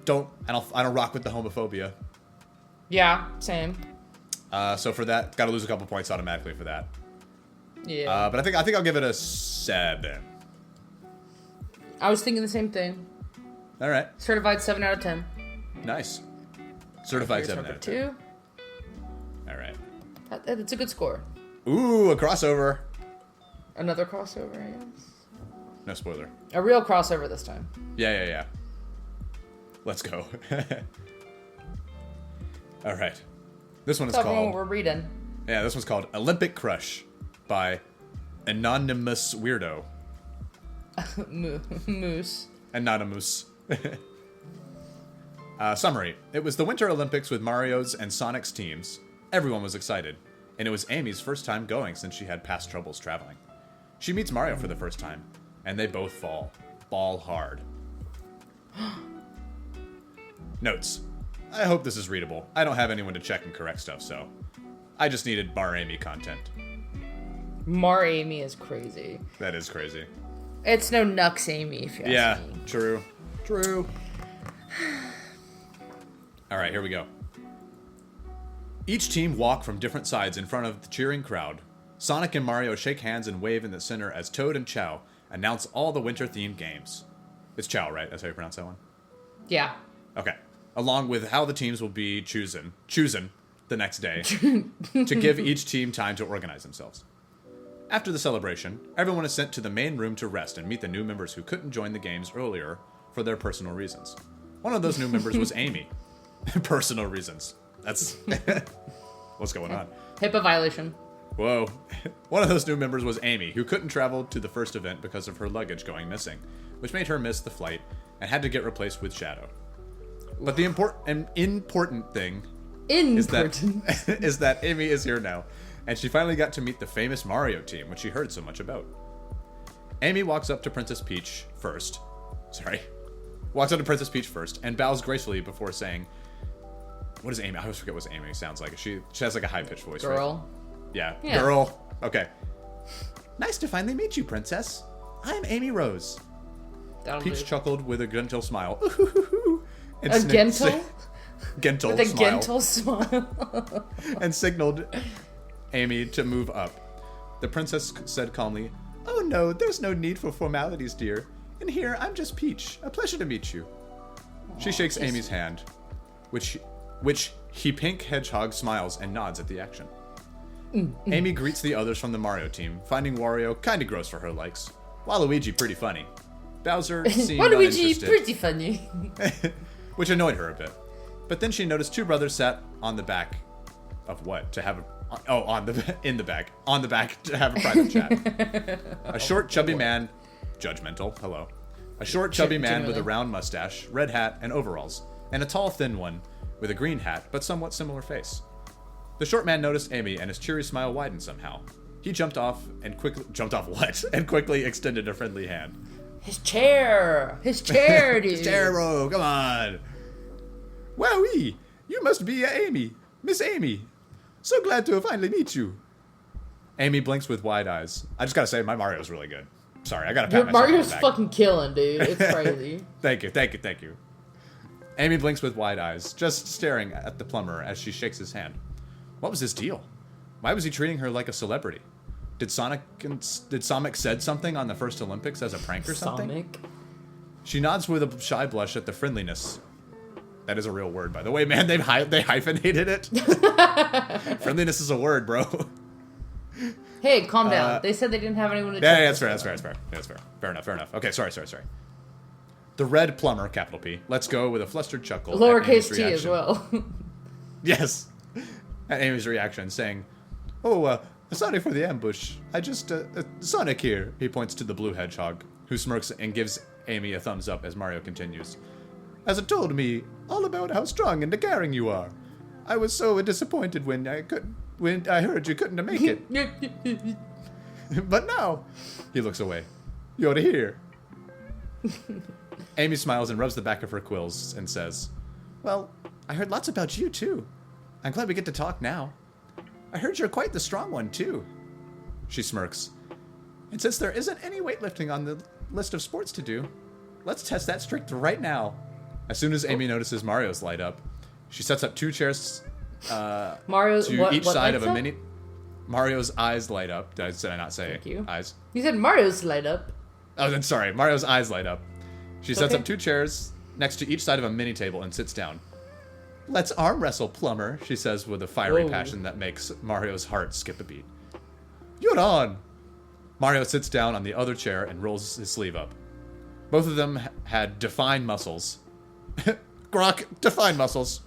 don't rock with the homophobia. Yeah, same. So for that, gotta lose a couple points automatically for that. Yeah. But I think I'll give it a 7. I was thinking the same thing. All right. Certified 7 out of 10. Nice. Certified Here's 7 number out of 10. 2. All right. That's a good score. Ooh, a crossover. Another crossover, I guess. No spoiler. A real crossover this time. Yeah. Let's go. All right. This one is Tell everyone called... what we're reading. Yeah, this one's called Olympic Crush by Anonymous Weirdo. Moose. Anonymous. Summary. It was the Winter Olympics with Mario's and Sonic's teams. Everyone was excited. And it was Amy's first time going since she had past troubles traveling. She meets Mario for the first time. And they both fall. Ball hard. Notes. I hope this is readable. I don't have anyone to check and correct stuff, so... I just needed Mar Amy content. Mar Amy is crazy. That is crazy. It's no Nux Amy, if you ask me. True. Alright, here we go. Each team walk from different sides in front of the cheering crowd. Sonic and Mario shake hands and wave in the center as Toad and Chao announce all the winter-themed games. It's Chao, right? That's how you pronounce that one? Yeah. Okay. Along with how the teams will be chosen the next day to give each team time to organize themselves. After the celebration, everyone is sent to the main room to rest and meet the new members who couldn't join the games earlier for their personal reasons. One of those new members was Amy. Personal reasons. That's... What's going on? HIPAA violation. Whoa. One of those new members was Amy, who couldn't travel to the first event because of her luggage going missing, which made her miss the flight and had to get replaced with Shadow. But the important thing is that Amy is here now, and she finally got to meet the famous Mario team, which she heard so much about. Amy walks up to Princess Peach first, and bows gracefully before saying, what is Amy? I always forget what Amy sounds like. She has like a high-pitched voice, Girl. right? Yeah, Girl. Okay. Nice to finally meet you, Princess. I'm Amy Rose. Peach chuckled with a gentle smile. And a gentle? Gentle with a smile. gentle smile. And signaled Amy to move up. The princess said calmly, "Oh no, there's no need for formalities, dear. And here, I'm just Peach. A pleasure to meet you." She shakes Amy's hand, which he pink hedgehog smiles and nods at the action. Amy greets the others from the Mario team, finding Wario kinda gross for her likes. Waluigi pretty funny. Bowser seemed Waluigi uninterested, pretty funny. which annoyed her a bit. But then she noticed two brothers sat on the back of what? To have in the back. On the back to have a private chat. A short, chubby man, judgmental, hello. A short, chubby man with a round mustache, red hat, and overalls. And a tall, thin one with a green hat, but somewhat similar face. The short man noticed Amy, and his cheery smile widened somehow. He jumped off, and quickly extended a friendly hand. His chair, dude. His chair, bro, come on. Wowee, you must be Amy. Miss Amy. So glad to finally meet you. Amy blinks with wide eyes. I just gotta say, my Mario's really good. Sorry, I gotta pat myself on the Mario's back. fucking killing, dude. It's crazy. Thank you. Amy blinks with wide eyes, just staring at the plumber as she shakes his hand. What was his deal? Why was he treating her like a celebrity? Did Sonic said something on the first Olympics as a prank or something? Sonic. She nods with a shy blush at the friendliness. That is a real word, by the way, man. They hyphenated it. Friendliness is a word, bro. Hey, calm down. They said they didn't have anyone to Yeah, check that's this fair, with. that's fair. Fair enough. Okay, sorry. The red plumber, capital P, lets go with a flustered chuckle. at Amy's Lowercase t as reaction. well. Yes. At Amy's reaction, saying, sorry for the ambush. I just, Sonic here. He points to the blue hedgehog, who smirks and gives Amy a thumbs up as Mario continues. As it told me all about how strong and caring you are. I was so disappointed when I heard you couldn't make it. But now, he looks away. You're here. Amy smiles and rubs the back of her quills and says, well, I heard lots about you too. I'm glad we get to talk now. I heard you're quite the strong one too. She smirks. And since there isn't any weightlifting on the list of sports to do, let's test that streak right now. As soon as Amy notices Mario's light up, she sets up 2 chairs Mario's to what, each what side of lights a up? mini. Mario's eyes light up. Did I not say Thank you. eyes? You said Mario's light up. Oh, then sorry. Mario's eyes light up. She sets Okay. up 2 chairs next to each side of a mini table and sits down. Let's arm wrestle, plumber, she says with a fiery Whoa. passion that makes Mario's heart skip a beat. You're on! Mario sits down on the other chair and rolls his sleeve up. Both of them had defined muscles. Grok, defined muscles.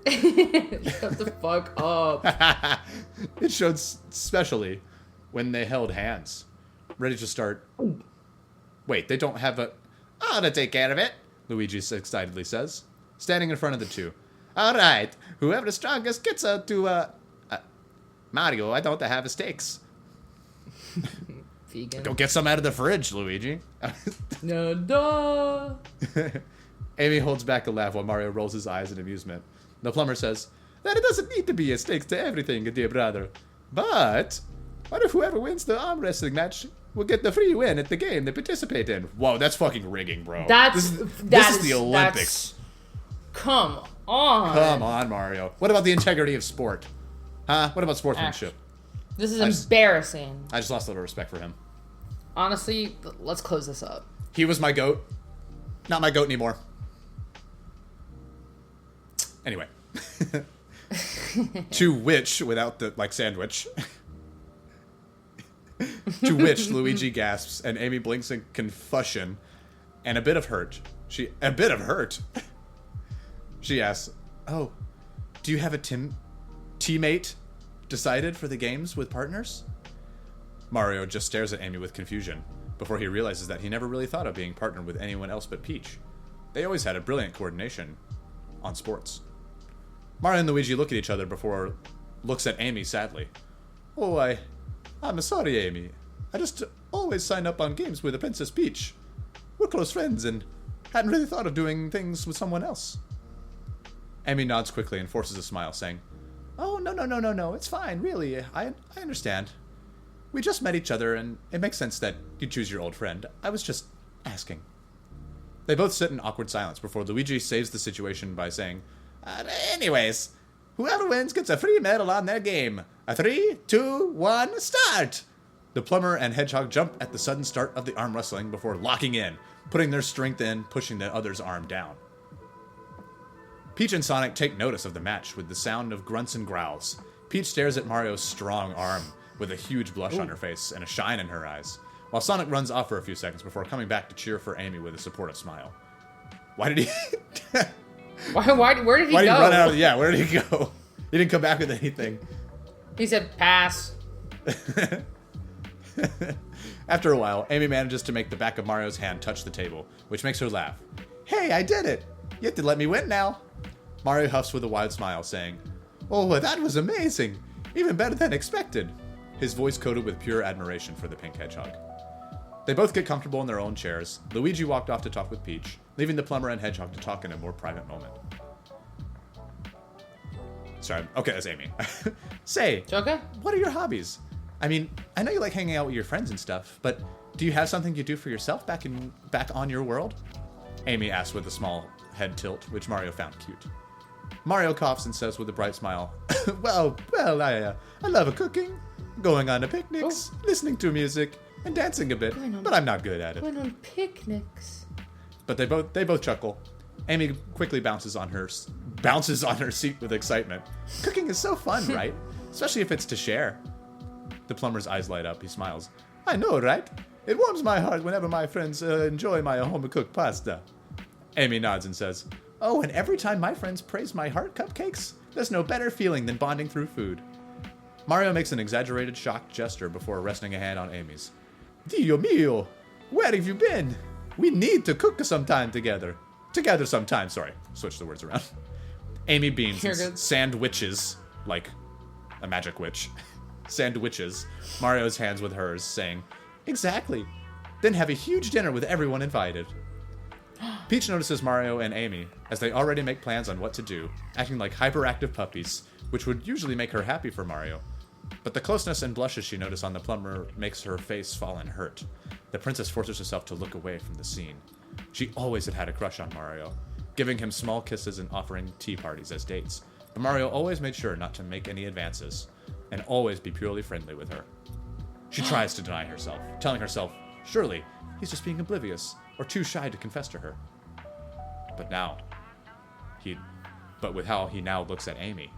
Shut the fuck up. It showed especially when they held hands, ready to start. Wait, they don't have a... I'll take care of it, Luigi excitedly says, standing in front of the 2. All right, whoever the strongest gets to... Mario, I don't have steaks. Vegan. Go get some out of the fridge, Luigi. No. Amy holds back a laugh while Mario rolls his eyes in amusement. The plumber says, that it doesn't need to be a stakes to everything, dear brother. But, what if whoever wins the arm wrestling match will get the free win at the game they participate in? Whoa, that's fucking rigging, bro. This is the Olympics. Come on. Come on, Mario. What about the integrity of sport? Huh? What about sportsmanship? This is embarrassing. I just lost a little respect for him. Honestly, let's close this up. He was my goat. Not my goat anymore. Anyway. To which, without the, sandwich. To which Luigi gasps and Amy blinks in confusion and a bit of hurt. She asks, oh, do you have a teammate decided for the games with partners? Mario just stares at Amy with confusion before he realizes that he never really thought of being partnered with anyone else but Peach. They always had a brilliant coordination on sports. Mario and Luigi look at each other before looks at Amy sadly. Oh, I'm sorry, Amy. I just always sign up on games with the Princess Peach. We're close friends and hadn't really thought of doing things with someone else. Amy nods quickly and forces a smile, saying, oh, no, it's fine, really. I understand. We just met each other, and it makes sense that you choose your old friend. I was just asking. They both sit in awkward silence before Luigi saves the situation by saying, anyways, whoever wins gets a free medal on their game. 3, 2, 1, start! The plumber and hedgehog jump at the sudden start of the arm wrestling before locking in, putting their strength in, pushing the other's arm down. Peach and Sonic take notice of the match with the sound of grunts and growls. Peach stares at Mario's strong arm with a huge blush on her face and a shine in her eyes, while Sonic runs off for a few seconds before coming back to cheer for Amy with a supportive smile. Why did he... Where did he go? Why did he run out of... Yeah, where did he go? He didn't come back with anything. He said pass. After a while, Amy manages to make the back of Mario's hand touch the table, which makes her laugh. Hey, I did it! You have to let me win now. Mario huffs with a wide smile, saying, oh, that was amazing! Even better than expected. His voice coated with pure admiration for the pink hedgehog. They both get comfortable in their own chairs. Luigi walked off to talk with Peach, leaving the plumber and hedgehog to talk in a more private moment. Sorry, okay, that's Amy. Say, It's okay? what are your hobbies? I mean, I know you like hanging out with your friends and stuff, but do you have something you do for yourself back on your world? Amy asked with a small head tilt, which Mario found cute. Mario coughs and says with a bright smile, well, I love cooking, going on to picnics, listening to music, and dancing a bit, but I'm not good at it. Going on picnics. But they both chuckle. Amy quickly bounces on her seat with excitement. Cooking is so fun, right? Especially if it's to share. The plumber's eyes light up. He smiles. I know, right? It warms my heart whenever my friends enjoy my home-cooked pasta. Amy nods and says, oh, and every time my friends praise my heart cupcakes, there's no better feeling than bonding through food. Mario makes an exaggerated, shocked gesture before resting a hand on Amy's. Dio mio! Where have you been? We need to cook sometime together. Together sometime, sorry. Switch the words around. Amy beams and sandwiches, like a magic witch, sandwiches Mario's hands with hers, saying, exactly. Then have a huge dinner with everyone invited. Peach notices Mario and Amy, as they already make plans on what to do, acting like hyperactive puppies, which would usually make her happy for Mario. But the closeness and blushes she noticed on the plumber makes her face fall in hurt. The princess forces herself to look away from the scene. She always had a crush on Mario, giving him small kisses and offering tea parties as dates. But Mario always made sure not to make any advances, and always be purely friendly with her. She tries to deny herself, telling herself, surely, he's just being oblivious, or too shy to confess to her. But with how he now looks at Amy, ...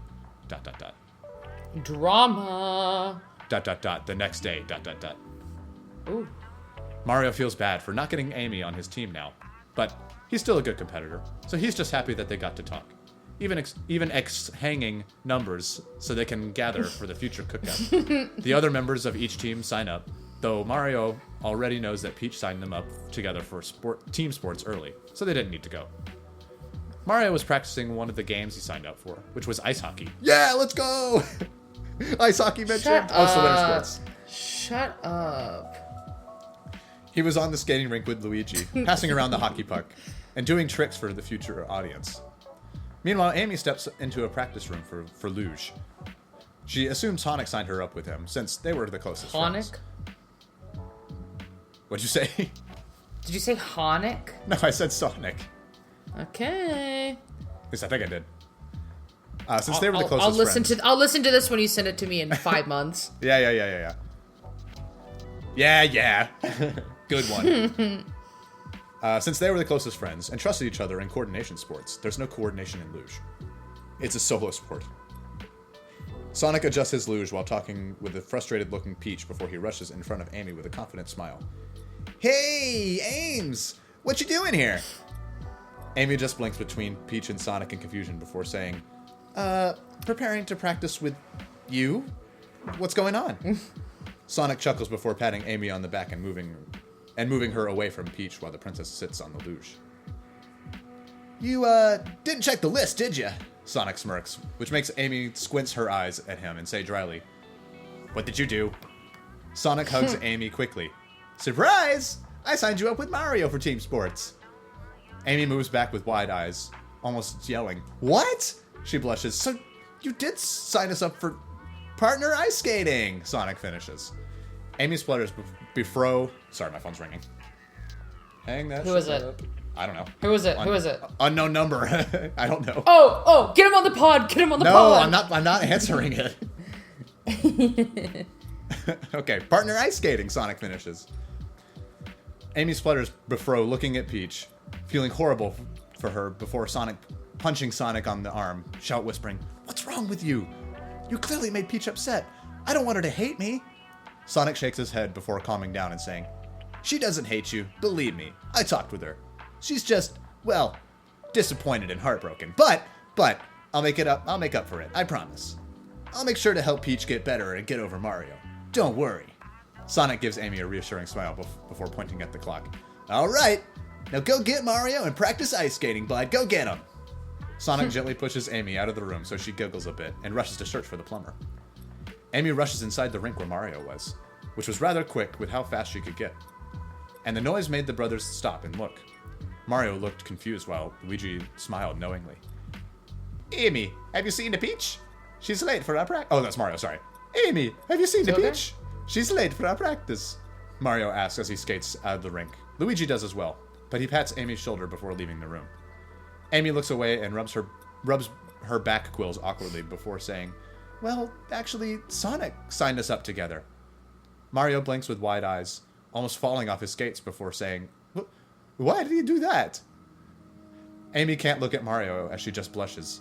Drama. ... The next day, ... Ooh. Mario feels bad for not getting Amy on his team now, but he's still a good competitor, so he's just happy that they got to talk. Even hanging numbers so they can gather for the future cookout. The other members of each team sign up, though Mario already knows that Peach signed them up together for team sports early, so they didn't need to go. Mario was practicing one of the games he signed up for, which was ice hockey. Yeah, let's go! Ice hockey mentioned. Oh, it's the winter sports. Shut up. He was on the skating rink with Luigi, passing around the hockey puck, and doing tricks for the future audience. Meanwhile, Amy steps into a practice room for Luge. She assumes Sonic signed her up with him, since they were the closest friends. What'd you say? Did you say Honic? No, I said Sonic. Okay. At least I think I did. Since they were the closest friends. I'll listen to this when you send it to me in 5 months. Yeah. Yeah. Good one. Since they were the closest friends and trusted each other in coordination sports, there's no coordination in luge. It's a solo sport. Sonic adjusts his luge while talking with a frustrated-looking Peach before he rushes in front of Amy with a confident smile. Hey, Ames! What you doing here? Amy just blinks between Peach and Sonic in confusion before saying, preparing to practice with you? What's going on? Sonic chuckles before patting Amy on the back and moving her away from Peach while the princess sits on the luge. You, didn't check the list, did ya? Sonic smirks, which makes Amy squints her eyes at him and say dryly, what did you do? Sonic hugs Amy quickly. Surprise! I signed you up with Mario for team sports. Amy moves back with wide eyes, almost yelling, what? She blushes. So you did sign us up for partner ice skating, Sonic finishes. Amy splutters before... Sorry, my phone's ringing. Hang that Who is it? up. I don't know. Who is it? Who is it? Unknown number. I don't know. Oh, get him on the pod. Get him on the pod. No, I'm not answering it. Okay, partner ice skating, Sonic finishes. Amy splutters before looking at Peach, feeling horrible for her before punching Sonic on the arm, shout whispering, what's wrong with you? You clearly made Peach upset. I don't want her to hate me. Sonic shakes his head before calming down and saying, she doesn't hate you, believe me. I talked with her. She's just, well, disappointed and heartbroken. But, I'll make up for it, I promise. I'll make sure to help Peach get better and get over Mario. Don't worry. Sonic gives Amy a reassuring smile before pointing at the clock. All right, now go get Mario and practice ice skating, bud. Go get him. Sonic gently pushes Amy out of the room so she giggles a bit and rushes to search for the plumber. Amy rushes inside the rink where Mario was, which was rather quick with how fast she could get. And the noise made the brothers stop and look. Mario looked confused while Luigi smiled knowingly. Amy, have you seen the Peach? She's late for our practice. Oh, that's Mario, sorry. Amy, have you seen the Peach? She's late for our practice. Mario asks as he skates out of the rink. Luigi does as well, but he pats Amy's shoulder before leaving the room. Amy looks away and rubs her back quills awkwardly before saying, well, actually, Sonic signed us up together. Mario blinks with wide eyes, almost falling off his skates before saying, why did he do that? Amy can't look at Mario as she just blushes.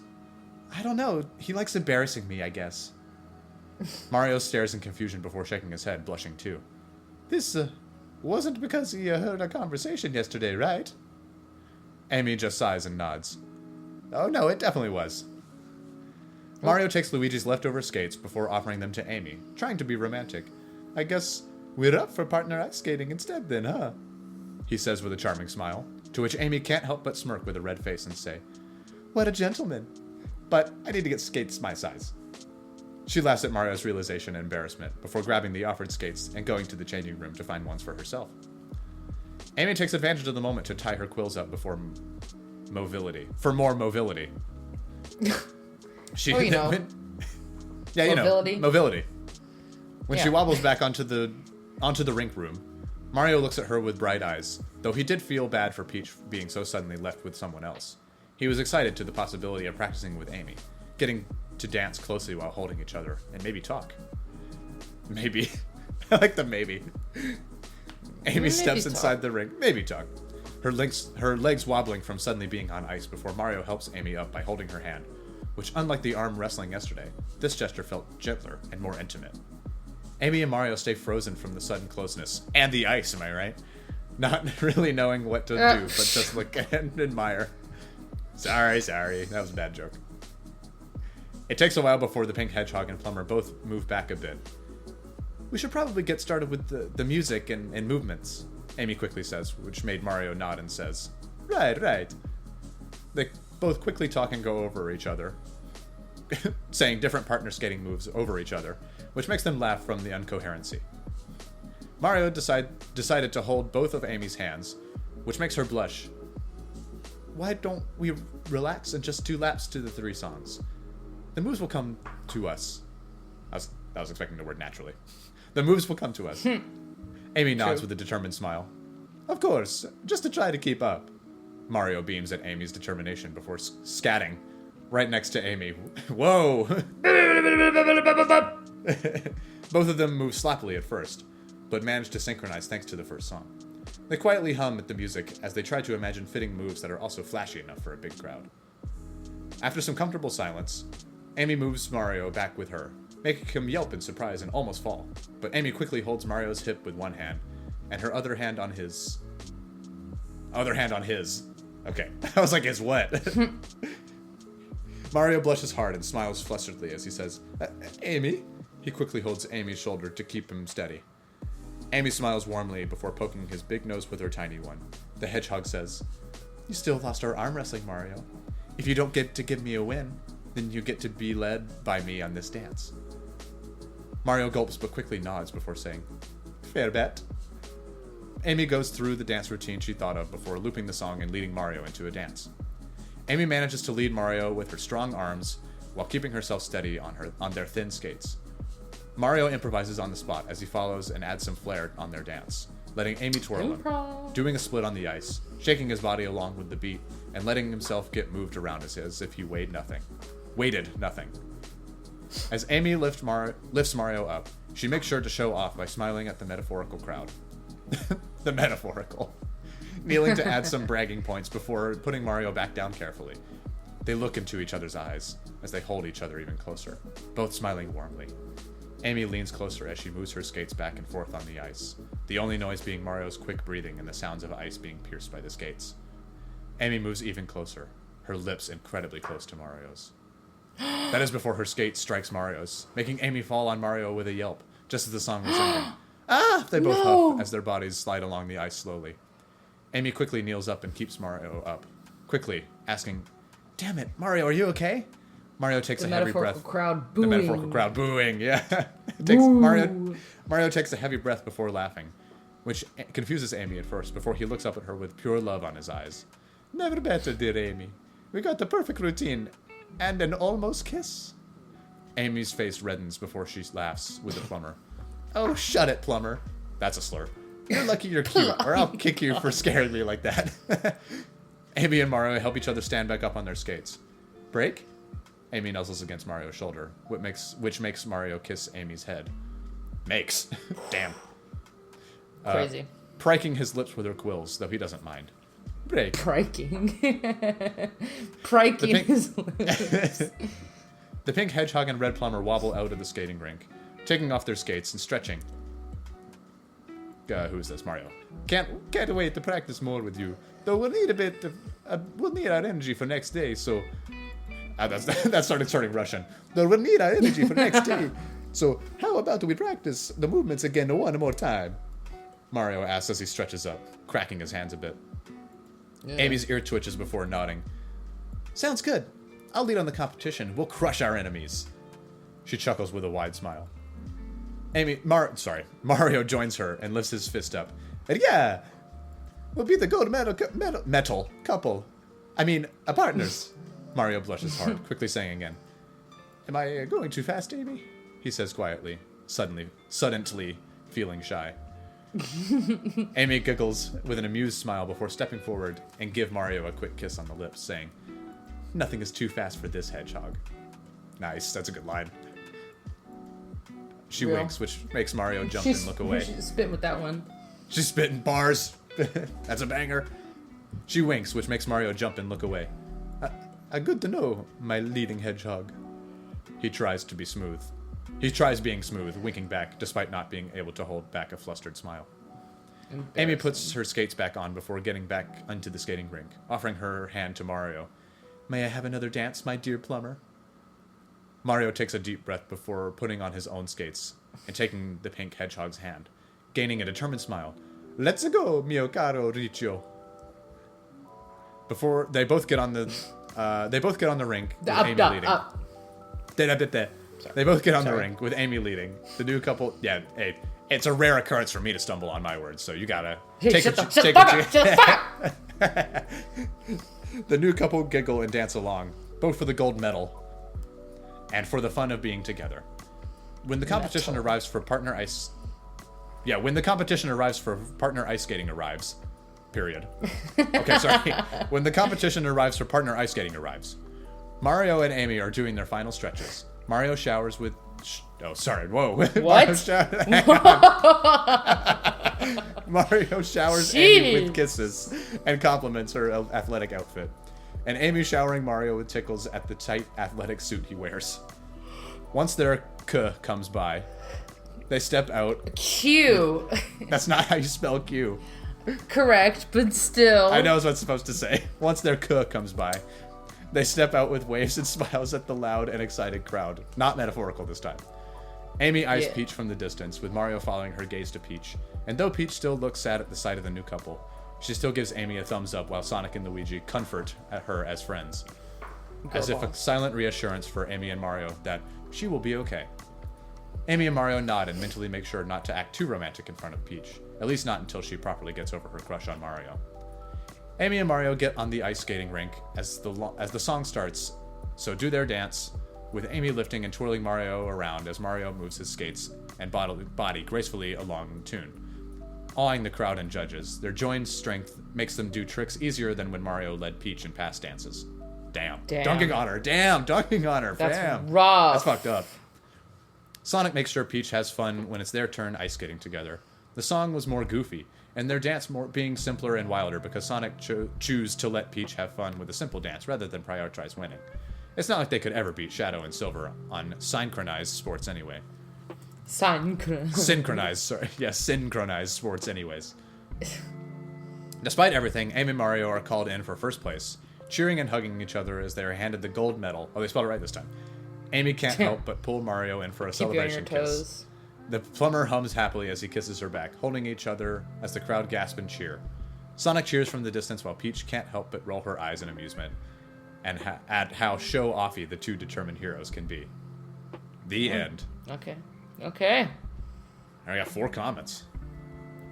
I don't know. He likes embarrassing me, I guess. Mario stares in confusion before shaking his head, blushing too. This, wasn't because you heard our conversation yesterday, right? Amy just sighs and nods. Oh no, it definitely was. Mario takes Luigi's leftover skates before offering them to Amy, trying to be romantic. I guess we're up for partner ice skating instead then, huh? He says with a charming smile, to which Amy can't help but smirk with a red face and say, What a gentleman. But I need to get skates my size. She laughs at Mario's realization and embarrassment before grabbing the offered skates and going to the changing room to find ones for herself. Amy takes advantage of the moment to tie her quills up before mobility. For more mobility. She, well, you know. Yeah, you mobility. know. Mobility. When she Yeah. wobbles back onto the rink room, Mario looks at her with bright eyes, though he did feel bad for Peach being so suddenly left with someone else. He was excited to the possibility of practicing with Amy, getting to dance closely while holding each other, and maybe talk. Maybe. I like the maybe. Amy steps inside the ring. Maybe talk. Her legs wobbling from suddenly being on ice before Mario helps Amy up by holding her hand, which, unlike the arm wrestling yesterday, this gesture felt gentler and more intimate. Amy and Mario stay frozen from the sudden closeness. And the ice, am I right? Not really knowing what to do, but just look and admire. Sorry. That was a bad joke. It takes a while before the pink hedgehog and Plumber both move back a bit. We should probably get started with the music and movements, Amy quickly says, which made Mario nod and says, Right. They both quickly talk and go over each other, saying different partner skating moves over each other, which makes them laugh from the incoherency. Mario decided to hold both of Amy's hands, which makes her blush. Why don't we relax and just do laps to the 3 songs? The moves will come to us. I was expecting the word naturally. The moves will come to us. Amy nods with a determined smile. Of course, just to try to keep up. Mario beams at Amy's determination before scatting right next to Amy. Whoa! Both of them move sloppily at first, but manage to synchronize thanks to the first song. They quietly hum at the music as they try to imagine fitting moves that are also flashy enough for a big crowd. After some comfortable silence, Amy moves Mario back with her, making him yelp in surprise and almost fall. But Amy quickly holds Mario's hip with one hand, and her other hand on his. Okay, I was like, his what? Mario blushes hard and smiles flutteredly as he says, Amy? He quickly holds Amy's shoulder to keep him steady. Amy smiles warmly before poking his big nose with her tiny one. The hedgehog says, You still lost our arm wrestling, Mario. If you don't get to give me a win, then you get to be led by me on this dance. Mario gulps but quickly nods before saying, Fair bet. Amy goes through the dance routine she thought of before looping the song and leading Mario into a dance. Amy manages to lead Mario with her strong arms while keeping herself steady on their thin skates. Mario improvises on the spot as he follows and adds some flair on their dance, letting Amy twirl him, doing a split on the ice, shaking his body along with the beat, and letting himself get moved around as if he weighted nothing. As Amy lifts Mario up, she makes sure to show off by smiling at the metaphorical crowd. The metaphorical. Kneeling to add some bragging points before putting Mario back down carefully. They look into each other's eyes as they hold each other even closer, both smiling warmly. Amy leans closer as she moves her skates back and forth on the ice, the only noise being Mario's quick breathing and the sounds of ice being pierced by the skates. Amy moves even closer, her lips incredibly close to Mario's. That is before her skate strikes Mario's, making Amy fall on Mario with a yelp, just as the song was ending. They both huff as their bodies slide along the ice slowly. Amy quickly kneels up and keeps Mario up, quickly asking, Damn it, Mario, are you okay? Mario takes a heavy breath. The metaphorical crowd booing, yeah. Mario takes a heavy breath before laughing, which confuses Amy at first before he looks up at her with pure love on his eyes. Never better, dear Amy. We got the perfect routine and an almost kiss. Amy's face reddens before she laughs with the Plumber. Oh, shut it, Plumber. That's a slur. You're lucky you're cute, or I'll kick you for scaring me like that. Amy and Mario help each other stand back up on their skates. Break? Amy nuzzles against Mario's shoulder, which makes Mario kiss Amy's head. Makes. Damn. Crazy. Priking his lips with her quills, though he doesn't mind. Break. Priking his lips. The pink hedgehog and red plumber wobble out of the skating rink, taking off their skates and stretching. Who is this? Mario. Can't wait to practice more with you. Though we'll need a bit of, we'll need our energy for next day, so... that started Russian. Though we'll need our energy for next day, so how about we practice the movements again one more time? Mario asks as he stretches up, cracking his hands a bit. Yeah. Amy's ear twitches before nodding. Sounds good. I'll lead on the competition. We'll crush our enemies. She chuckles with a wide smile. Mario joins her and lifts his fist up. And yeah, we'll be the gold medal couple. I mean, partners. Mario blushes hard, quickly saying again. Am I going too fast, Amy? He says quietly, suddenly feeling shy. Amy giggles with an amused smile before stepping forward and give Mario a quick kiss on the lips, saying, Nothing is too fast for this hedgehog. Nice, that's a good line. She winks, which makes Mario jump and look away. She's spitting with that one. She's spitting bars. That's a banger. She winks, which makes Mario jump and look away. Good to know, my leading hedgehog. He tries to be smooth. He tries being smooth, winking back, despite not being able to hold back a flustered smile. Amy puts her skates back on before getting back onto the skating rink, offering her hand to Mario. May I have another dance, my dear plumber? Mario takes a deep breath before putting on his own skates and taking the pink hedgehog's hand, gaining a determined smile. Let's go, mio caro Riccio. Before they both get on the rink with Amy leading. They both get on the rink with Amy leading. The new couple, it's a rare occurrence for me to stumble on my words, so you gotta take a The new couple giggle and dance along, both for the gold medal and for the fun of being together. When the competition arrives for partner ice skating arrives. Period. Okay, sorry. When the competition arrives for partner ice skating arrives, Mario and Amy are doing their final stretches. Mario showers with... What? Mario showers Amy with kisses and compliments her athletic outfit. And Amy showering Mario with tickles at the tight athletic suit he wears. Once their comes by, they step out. Q. That's not how you spell Q. Correct, but still. I know what I'm supposed to say. Once their comes by, they step out with waves and smiles at the loud and excited crowd. Not metaphorical this time. Amy eyes Peach from the distance, with Mario following her gaze to Peach. And though Peach still looks sad at the sight of the new couple, she still gives Amy a thumbs up while Sonic and Luigi comfort at her as friends. As if a silent reassurance for Amy and Mario that she will be okay. Amy and Mario nod and mentally make sure not to act too romantic in front of Peach. At least not until she properly gets over her crush on Mario. Amy and Mario get on the ice skating rink as the song starts, so do their dance, with Amy lifting and twirling Mario around as Mario moves his skates and body gracefully along tune. Awing the crowd and judges, their joined strength makes them do tricks easier than when Mario led Peach in past dances. Damn. Dunking on her. That's rough. That's fucked up. Sonic makes sure Peach has fun when it's their turn ice skating together. The song was more goofy, and their dance being simpler and wilder because Sonic choose to let Peach have fun with a simple dance rather than prioritize winning. It's not like they could ever beat Shadow and Silver on synchronized sports anyway. Synchronized sports anyways. Despite everything, Amy and Mario are called in for first place, cheering and hugging each other as they are handed the gold medal. Oh, they spelled it right this time. Amy can't help but pull Mario in for a celebration kiss. The plumber hums happily as he kisses her back, holding each other as the crowd gasp and cheer. Sonic cheers from the distance while Peach can't help but roll her eyes in amusement and at how show-offy the two determined heroes can be. The end. Okay. I got 4 comments.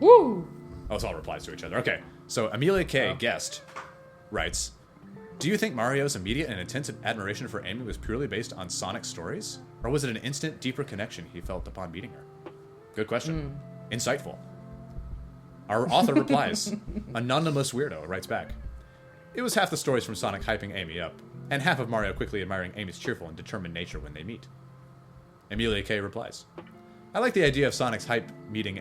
Woo! Oh, it's all replies to each other. Okay, so Amelia K. Guest writes, do you think Mario's immediate and intense admiration for Amy was purely based on Sonic's stories? Or was it an instant, deeper connection he felt upon meeting her? Good question. Insightful. Our author replies, Anonymous Weirdo writes back, it was half the stories from Sonic hyping Amy up, and half of Mario quickly admiring Amy's cheerful and determined nature when they meet. Amelia K. replies, I like the idea of Sonic's hype meeting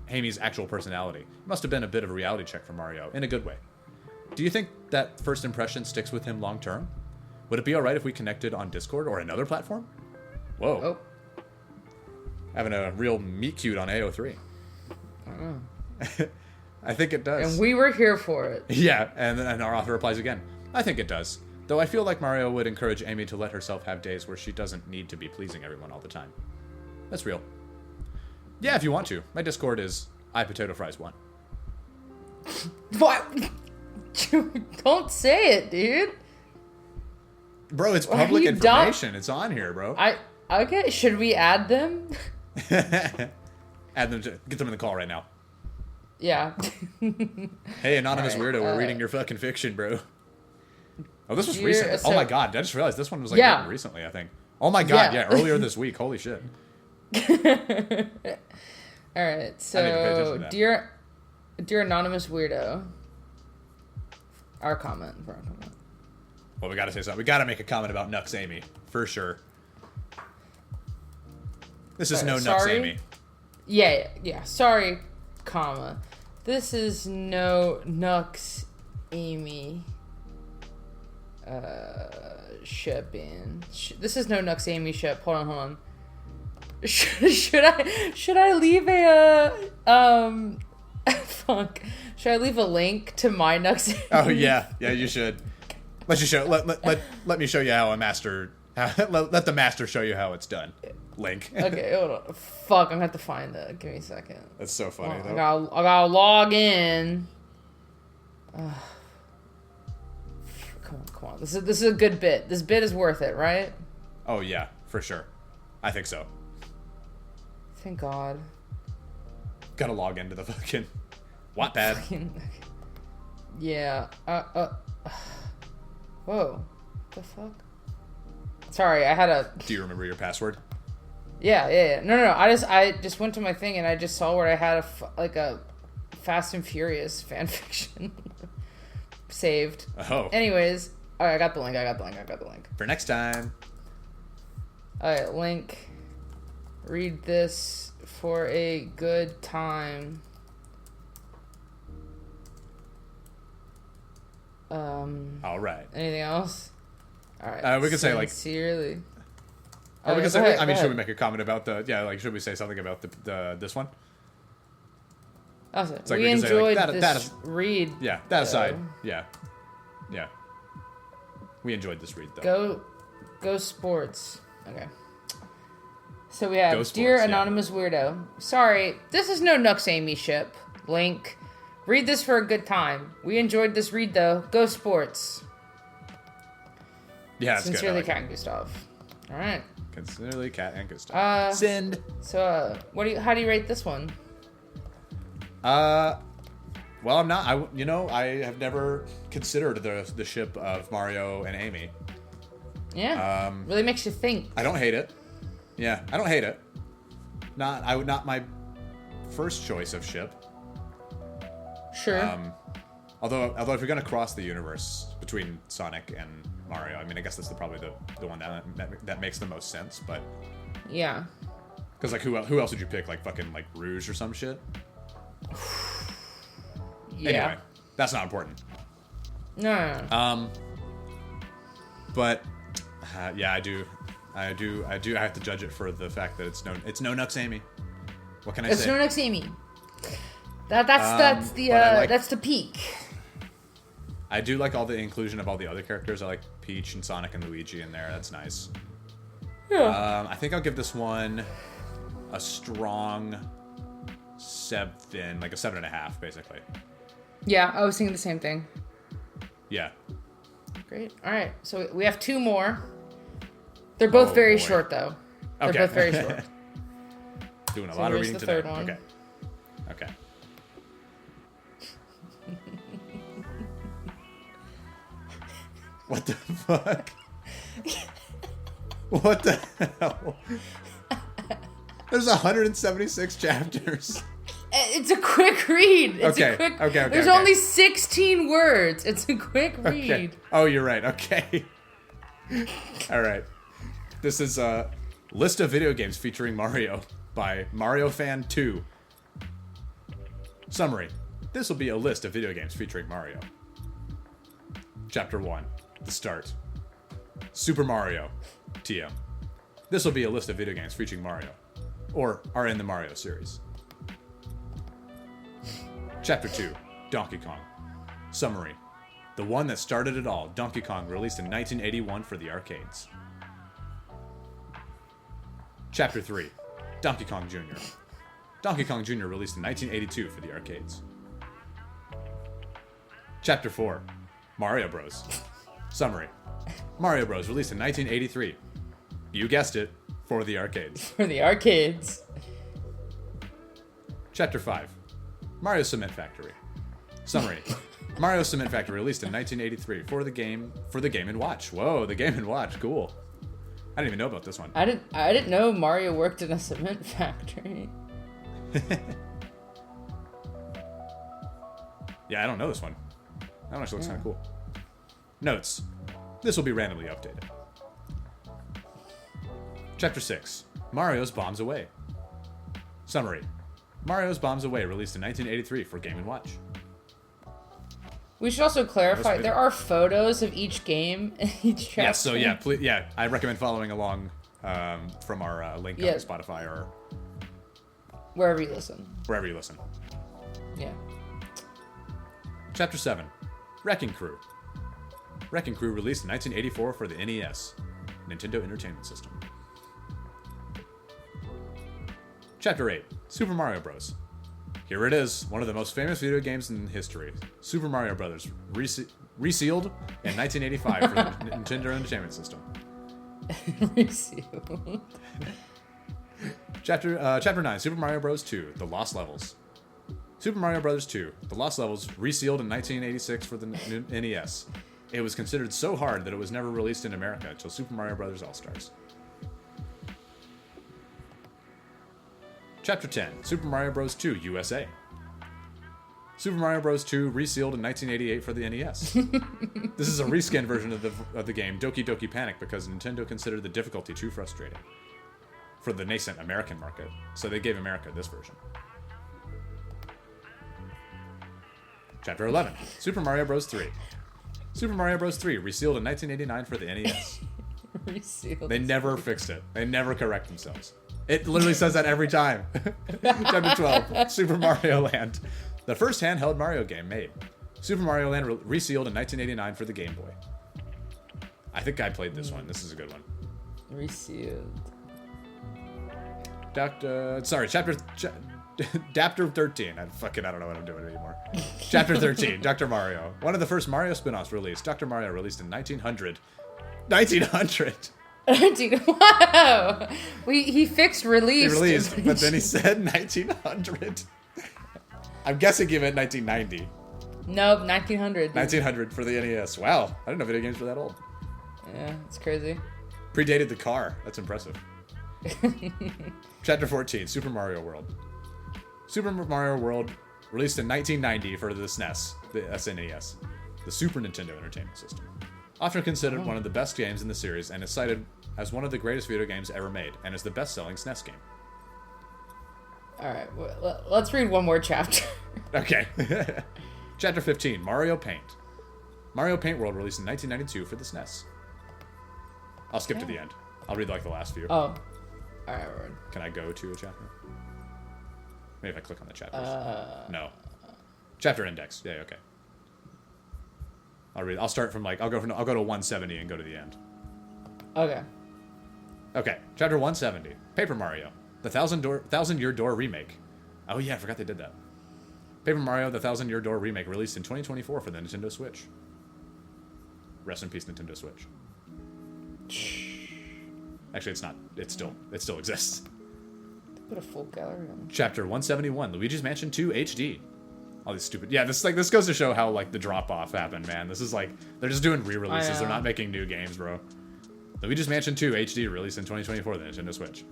Amy's actual personality. It must have been a bit of a reality check for Mario, in a good way. Do you think that first impression sticks with him long term? Would it be alright if we connected on Discord or another platform? Whoa. Oh, Having a real meet cute on AO3. I don't know. I think it does. And we were here for it. Yeah, and our author replies again. I think it does. Though I feel like Mario would encourage Amy to let herself have days where she doesn't need to be pleasing everyone all the time. That's real. Yeah, if you want to. My Discord is iPotatoFries1. What? Don't say it, dude. Bro, it's Are public you information. It's on here, bro. Okay, should we add them? Add them to get them in the call right now. Yeah. Hey, anonymous Alright, weirdo, we're reading your fucking fiction, bro. Oh, this was Dear- recent. so- Oh my god, I just realized this one was Yeah. written recently, I think. Oh my god, Yeah. yeah, earlier this week. Holy shit. All right, I need to pay attention so to that. dear anonymous weirdo, our comment. Well, we gotta say something. We gotta make a comment about Nux Amy, for sure. This is no Nux sorry? Amy. Yeah. Sorry, comma. This is no Nux Amy. Shipping. This is no Nux Amy ship. Hold on. Should I leave fuck? Should I leave a link to my Nux Amy? Oh yeah, you should. Let me show you how a master. Let the master show you how it's done. Link. Okay, hold on. Fuck, I'm gonna have to find that. Give me a second. That's so funny I though. gotta log in. Come on. This is a good bit. This bit is worth it, right? Oh yeah, for sure. I think so. Thank God. Gotta log into the fucking Wattpad. Yeah. Whoa. The fuck? Sorry, I had a. Do you remember your password? Yeah. No. I just went to my thing and I just saw where I had a Fast and Furious fanfiction saved. Oh. Anyways, alright, I got the link. For next time. Alright, link. Read this for a good time. All right. Anything else? Alright. We could say, like- sincerely. Or we Okay, can say, go ahead, I mean, go should we ahead. make a comment about should we say something about the this one? That's it. like We we can say, like, enjoyed that this is- read. Yeah, that aside. though. Yeah. We enjoyed this read though. Go sports. Okay. So we have Go sports, Dear yeah. Anonymous Weirdo. Sorry, this is no Nux Amy ship. Link. Read this for a good time. We enjoyed this read though. Go sports. Yeah, it's Sincerely, good. Cat and Gustav. All right. Sincerely, Cat and Gustav. Send. So, how do you rate this one? Well, I'm not. I have never considered the ship of Mario and Amy. Yeah. Really makes you think. I don't hate it. Yeah, I don't hate it. Not my first choice of ship. Sure. Although if you're gonna cross the universe between Sonic and Mario, I mean, I guess that's probably the one that makes the most sense. But yeah. because like who else would you pick? Like fucking like Rouge or some shit. Yeah. Anyway, that's not important. No. But yeah, I have to judge it for the fact that it's no Nux Amy. What can I It's say? no Nux Amy. That's the but I like- that's the peak. I do like all the inclusion of all the other characters. I like Peach and Sonic and Luigi in there. That's nice. Yeah. I think I'll give this one a strong 7, like a 7.5, basically. Yeah, I was thinking the same thing. Yeah. Great. All right. So we have 2 more. They're both Oh, very boy. short, though. They're Okay. both very short. Doing a So lot of here's reading the today. third one. Okay. What the fuck? What the hell? There's 176 chapters. It's a quick read. It's Okay, a quick. okay, There's okay. only 16 words. It's a quick read. Okay. Oh, you're right. Okay. All right. This is a list of video games featuring Mario by Mario Fan 2. Summary. This will be a list of video games featuring Mario. Chapter 1. The start. Super Mario, TM. This will be a list of video games featuring Mario, or are in the Mario series. Chapter 2, Donkey Kong. Summary. The one that started it all, Donkey Kong, released in 1981 for the arcades. Chapter 3, Donkey Kong Jr. Donkey Kong Jr. released in 1982 for the arcades. Chapter 4, Mario Bros. Summary. Mario Bros. Released in 1983. You guessed it, for the arcades. For the arcades. Chapter 5, Mario Cement Factory. Summary. Mario Cement Factory released in 1983 for the Game & Watch. Whoa, the Game & Watch, cool. I didn't even know about this one. I didn't know Mario worked in a cement factory. Yeah, I don't know this one. That one actually looks kind of cool. Notes. This will be randomly updated. Chapter 6. Mario's Bombs Away. Summary. Mario's Bombs Away released in 1983 for Game & Watch. We should also clarify, That's there are photos of each game in each chapter. Yeah, so yeah, please, yeah, I recommend following along from our link on Spotify or wherever you listen. wherever you listen. Yeah. Chapter 7. Wrecking Crew. Wrecking Crew released in 1984 for the NES, Nintendo Entertainment System. Chapter 8. Super Mario Bros. Here it is, one of the most famous video games in history. Super Mario Bros. Resealed in 1985 for the Nintendo Entertainment System. Resealed. Chapter 9. Super Mario Bros. 2. The Lost Levels. Super Mario Bros. 2. The Lost Levels, resealed in 1986 for the NES. It was considered so hard that it was never released in America until Super Mario Bros. All-Stars. Chapter 10. Super Mario Bros. 2 USA. Super Mario Bros. 2 resealed in 1988 for the NES. This is a reskin version of the game Doki Doki Panic because Nintendo considered the difficulty too frustrating for the nascent American market, so they gave America this version. Chapter 11. Super Mario Bros. 3. Super Mario Bros. 3 resealed in 1989 for the NES. Resealed. They never fixed it. They never correct themselves. It literally says that every time. Chapter 12. Super Mario Land. The first handheld Mario game made. Super Mario Land resealed in 1989 for the Game Boy. I think I played this one. This is a good one. Resealed. Chapter 13. I don't know what I'm doing anymore. Chapter 13. Dr. Mario. One of the first Mario spin-offs released. Dr. Mario released in 1900. 1900. Wow. He fixed released. He released, but then he said 1900. I'm guessing he meant 1990. Nope, 1900. 1900 for the NES. Wow, I didn't know video games were that old. Yeah, it's crazy. Predated the car. That's impressive. Chapter 14, Super Mario World. Super Mario World released in 1990 for the SNES, the SNES, the Super Nintendo Entertainment System. Often considered one of the best games in the series and is cited as one of the greatest video games ever made and is the best-selling SNES game. Alright, let's read one more chapter. Okay. Chapter 15, Mario Paint. Mario Paint World released in 1992 for the SNES. I'll skip to the end. I'll read like the last few. Oh. Alright, Can I go to a chapter? Maybe if I click on the chapters. No. Chapter index. Yeah, okay. I'll start from I'll go to 170 and go to the end. Okay. Okay. Chapter 170. Paper Mario. The Thousand Year Door remake. Oh yeah, I forgot they did that. Paper Mario: The Thousand Year Door remake released in 2024 for the Nintendo Switch. Rest in peace, Nintendo Switch. Actually, it's not. It still exists. Put a full gallery on. Chapter 171. Luigi's Mansion 2 HD. All these stupid. Yeah, this goes to show how the drop off happened, man. This is they're just doing re-releases. They're not making new games, bro. Luigi's Mansion 2 HD released in 2024 the Nintendo Switch.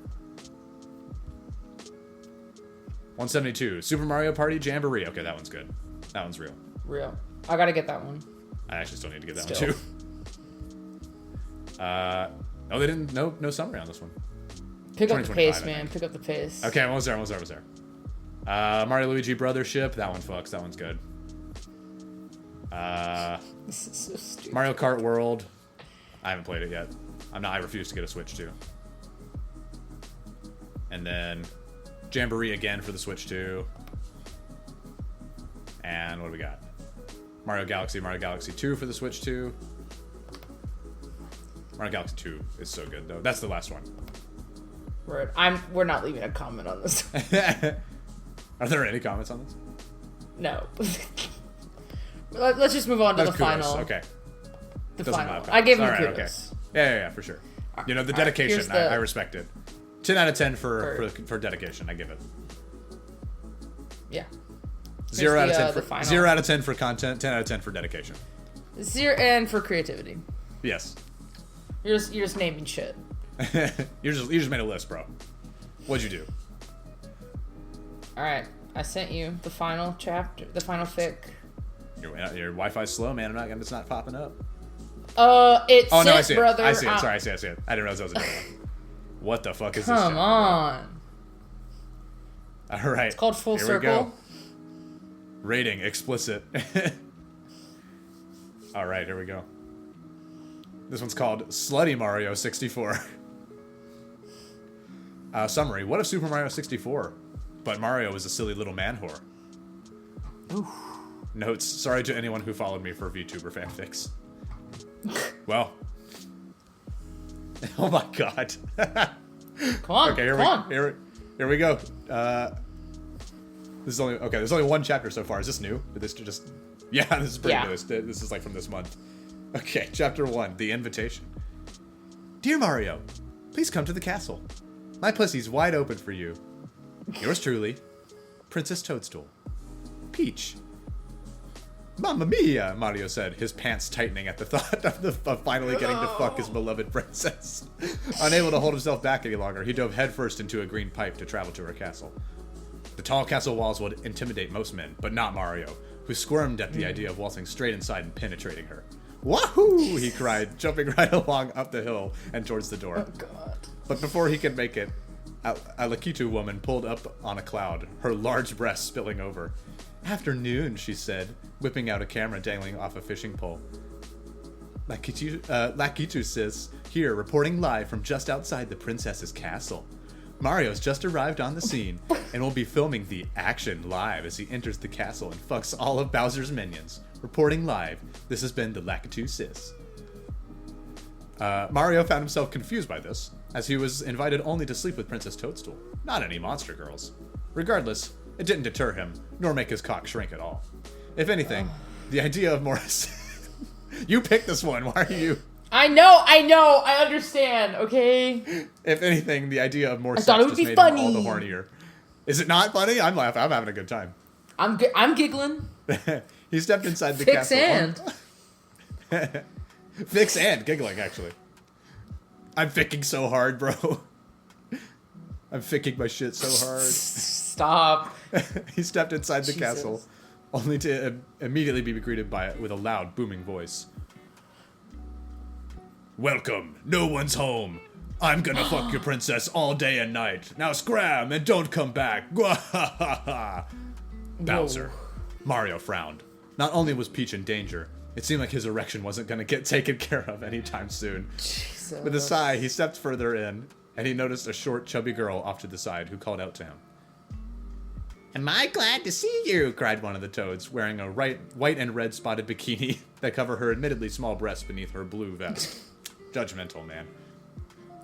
172. Super Mario Party Jamboree. Okay, that one's good. That one's real. Real. I gotta get that one. I actually still need to get that one too. Oh, they didn't. No summary on this one. Pick up the pace, man. Pick up the pace. Okay, almost there. Mario Luigi Brothership. That one fucks. That one's good. This is so stupid. Mario Kart World. I haven't played it yet. I refuse to get a Switch 2. And then Jamboree again for the Switch 2. And what do we got? Mario Galaxy 2 for the Switch 2. Mario Galaxy 2 is so good, though. That's the last one. We're not leaving a comment on this. Are there any comments on this? No. Let's just move on to the kudos. final. Okay. The Doesn't final. matter. I gave him All right, kudos. Okay. Yeah, for sure. You know, the All right, dedication, here's the- I respect it. 10 out of 10 for dedication, I give it. Yeah. 0 out of 10 the for final. 0 out of 10 for content, 10 out of 10 for dedication. 0 and for creativity. Yes. You're just naming shit. you just made a list, bro. What'd you do? All right. I sent you the final chapter, the final fic. Your Wi-Fi's slow, man. It's not popping up. It's Oh no, I see brother. it. I see it. Sorry, I see it. I didn't realize that was a different one. What the fuck is this? Come on. All right. It's called Full Here Circle. We go. Rating explicit. All right, here we go. This one's called Slutty Mario 64. Summary: what if Super Mario 64, but Mario is a silly little man whore? Oof. Notes: sorry to anyone who followed me for VTuber fanfics. Well. Oh my god. Come on. Okay, here we go. This is only okay. There's only one chapter so far. Is this new? Did this just? Yeah, this is pretty new. This is like from this month. Okay, chapter 1, the invitation. Dear Mario, please come to the castle. My pussy's wide open for you. Yours truly, Princess Toadstool. Peach. Mamma mia, Mario said, his pants tightening at the thought of finally getting to fuck his beloved princess. Unable to hold himself back any longer, he dove headfirst into a green pipe to travel to her castle. The tall castle walls would intimidate most men, but not Mario, who squirmed at the idea of waltzing straight inside and penetrating her. Wahoo! He cried, jumping right along up the hill and towards the door. Oh, God. But before he could make it, a Lakitu woman pulled up on a cloud, her large breasts spilling over. Afternoon, she said, whipping out a camera dangling off a fishing pole. Lakitu sis, here, reporting live from just outside the princess's castle. Mario's just arrived on the scene and will be filming the action live as he enters the castle and fucks all of Bowser's minions. Reporting live, this has been the Lakitu sis. Mario found himself confused by this, as he was invited only to sleep with Princess Toadstool, not any monster girls. Regardless, it didn't deter him, nor make his cock shrink at all. If anything, the idea of more... You picked this one, why are you... I know, I understand, okay? If anything, the idea of more thought sex it would just be made funny. him all the hornier. Is it not funny? I'm laughing. I'm having a good time. I'm giggling. He stepped inside the Fix castle. and. Fix and giggling, actually. I'm ficking so hard, bro. I'm ficking my shit so hard. Stop. He stepped inside the Jesus. castle, only to immediately be greeted by it with a loud, booming voice. Welcome. No one's home. I'm gonna fuck your princess all day and night. Now scram and don't come back. Bowser. Mario frowned. Not only was Peach in danger, it seemed like his erection wasn't gonna get taken care of anytime soon. Jesus. With a sigh, he stepped further in, and he noticed a short, chubby girl off to the side who called out to him. Am I glad to see you, cried one of the toads, wearing a white and red spotted bikini that covered her admittedly small breasts beneath her blue vest. Judgmental, man.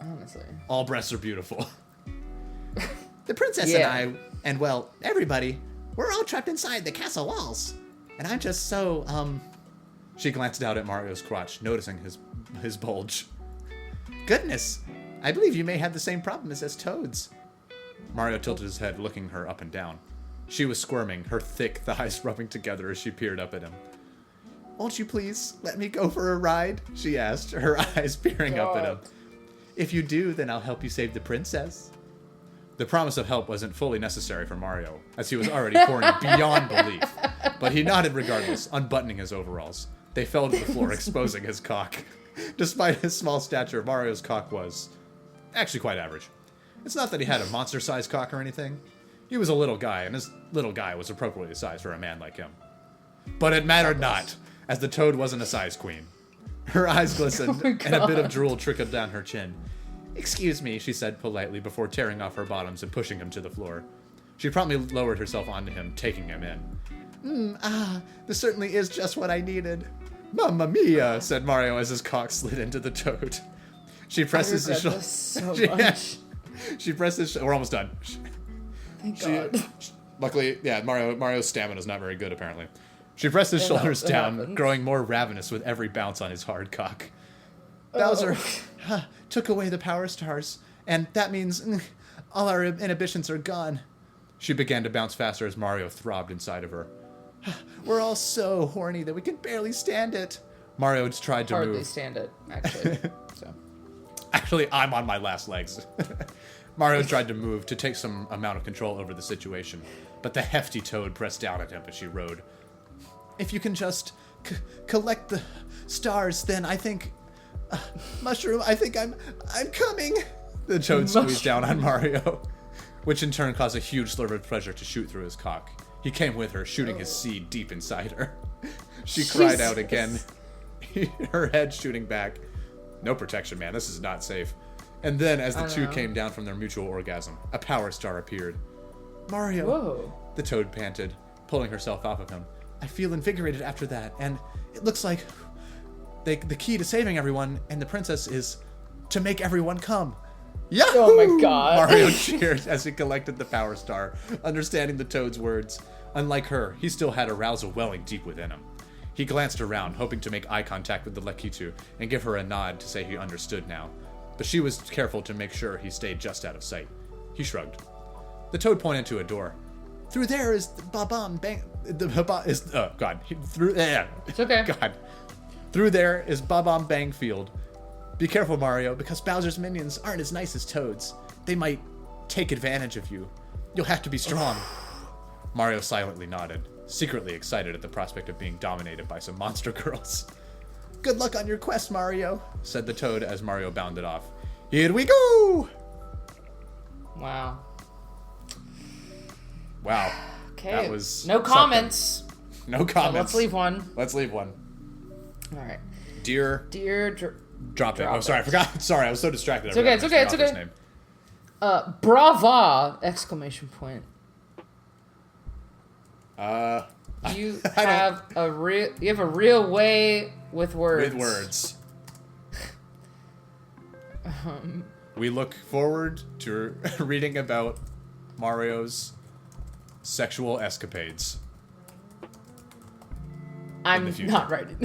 Honestly. All breasts are beautiful. The princess Yeah. and I, and well, everybody, we're all trapped inside the castle walls. And I'm just so, She glanced out at Mario's crotch, noticing his bulge. Goodness, I believe you may have the same problem as Toads. Mario tilted his head, looking her up and down. She was squirming, her thick thighs rubbing together as she peered up at him. Won't you please let me go for a ride? She asked, her eyes peering up at him. If you do, then I'll help you save the princess. The promise of help wasn't fully necessary for Mario, as he was already horny beyond belief. But he nodded regardless, unbuttoning his overalls. They fell to the floor, exposing his cock. Despite his small stature, Mario's cock was actually quite average. It's not that he had a monster-sized cock or anything. He was a little guy, and his little guy was appropriately sized for a man like him. But it mattered not, as the toad wasn't a size queen. Her eyes glistened, my and a bit of God. drool trickled down her chin. "Excuse me," she said politely before tearing off her bottoms and pushing him to the floor. She promptly lowered herself onto him, taking him in. This certainly is just what I needed." "Mamma mia," said Mario as his cock slid into the toad. She presses his regret shoulder. this so much. She presses. We're almost done. Thank She- God. Luckily, yeah, Mario's stamina is not very good, apparently. She pressed his shoulders it down, happens. growing more ravenous with every bounce on his hard cock. Bowser took away the power stars, and that means all our inhibitions are gone. She began to bounce faster as Mario throbbed inside of her. "We're all so horny that we can barely stand it." Mario tried to Hardly move. stand it, actually. So. Actually, I'm on my last legs. Mario tried to move to take some amount of control over the situation, but the hefty toad pressed down at him as she rode. "If you can just collect the stars, then I think... Mushroom, I think I'm coming." The toad squeezed down on Mario, which in turn caused a huge slurve of pleasure to shoot through his cock. He came with her, shooting his seed deep inside her. She cried out again, her head shooting back. No protection, man. This is not safe. And then, as the two know. came down from their mutual orgasm, a power star appeared. "Mario," Whoa. the toad panted, pulling herself off of him. "I feel invigorated after that, and it looks like the key to saving everyone and the princess is to make everyone come." Yahoo! Oh my God. Mario cheered as he collected the power star, understanding the toad's words. Unlike her, he still had arousal welling deep within him. He glanced around, hoping to make eye contact with the Lakitu and give her a nod to say he understood now. But she was careful to make sure he stayed just out of sight. He shrugged. The toad pointed to a door. "Through there is the Babam Bang... The Baba is... Oh, God. Through... It's okay. God. Through there is Babam Bang Field. Be careful, Mario, because Bowser's minions aren't as nice as Toad's. They might take advantage of you. You'll have to be strong." Mario silently nodded, secretly excited at the prospect of being dominated by some monster girls. "Good luck on your quest, Mario," said the toad as Mario bounded off. "Here we go!" Wow. Wow. Okay. That was no something. comments. No So comments. let's leave one. Let's leave one. All right. Dear... Dear Drop it. Drop Oh, sorry. I it. forgot. Sorry, I was so distracted. It's okay, it's okay, it's okay. Brava! Exclamation point. You I don't- have a real way with words. With words. We look forward to reading about Mario's sexual escapades. I'm the future. not writing.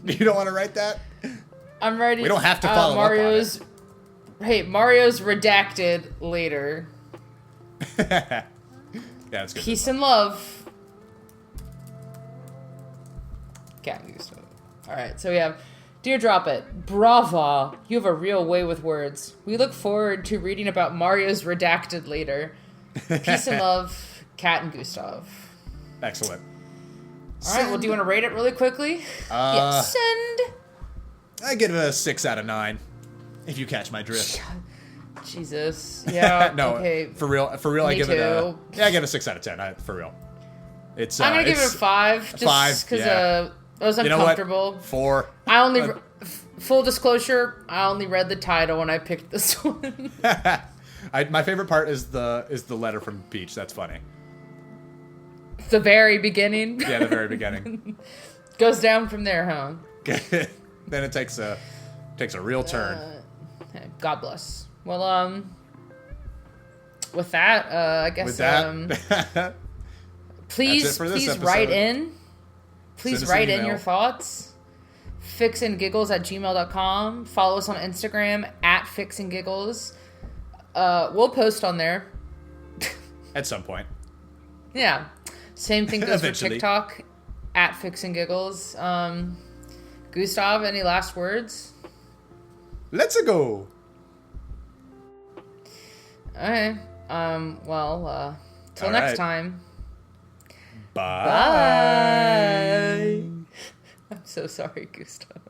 You don't want to write that? I'm writing. We don't have to follow up on Mario's. Hey, Mario's redacted later. Yeah, that's good. Peace and love. Cat Goose. Alright, so we have Dear Drop It, Brava, you have a real way with words. We look forward to reading about Mario's redacted later. Peace and love, Cat and Gustav. Excellent. Alright, well, do you want to rate it really quickly? Yes, send. I give it a 6 out of 9. If you catch my drift. Jesus. Yeah, No, okay. for real, I Me give it a... too. Yeah, I give it a 6 out of 10, for real. It's, I'm gonna give it a it's 5, just 5, because yeah. it was You know what? uncomfortable. 4. I only, full disclosure, I only read the title when I picked this one. My favorite part is the letter from Peach. That's funny. The very beginning. Yeah, the very beginning. Goes down from there, huh? Then it takes a real turn. God bless. Well, with that, I guess, With that, please, that's it for this please episode. write in. Please Send us an write in email. your thoughts. fixandgiggles@gmail.com. Follow us on Instagram @fixandgiggles. We'll post on there. At some point. Yeah. Same thing goes for Eventually. TikTok @fixandgiggles. Gustav, any last words? Let's go. Okay. Well, till All next right. time. Bye. Bye. I'm so sorry, Gustav.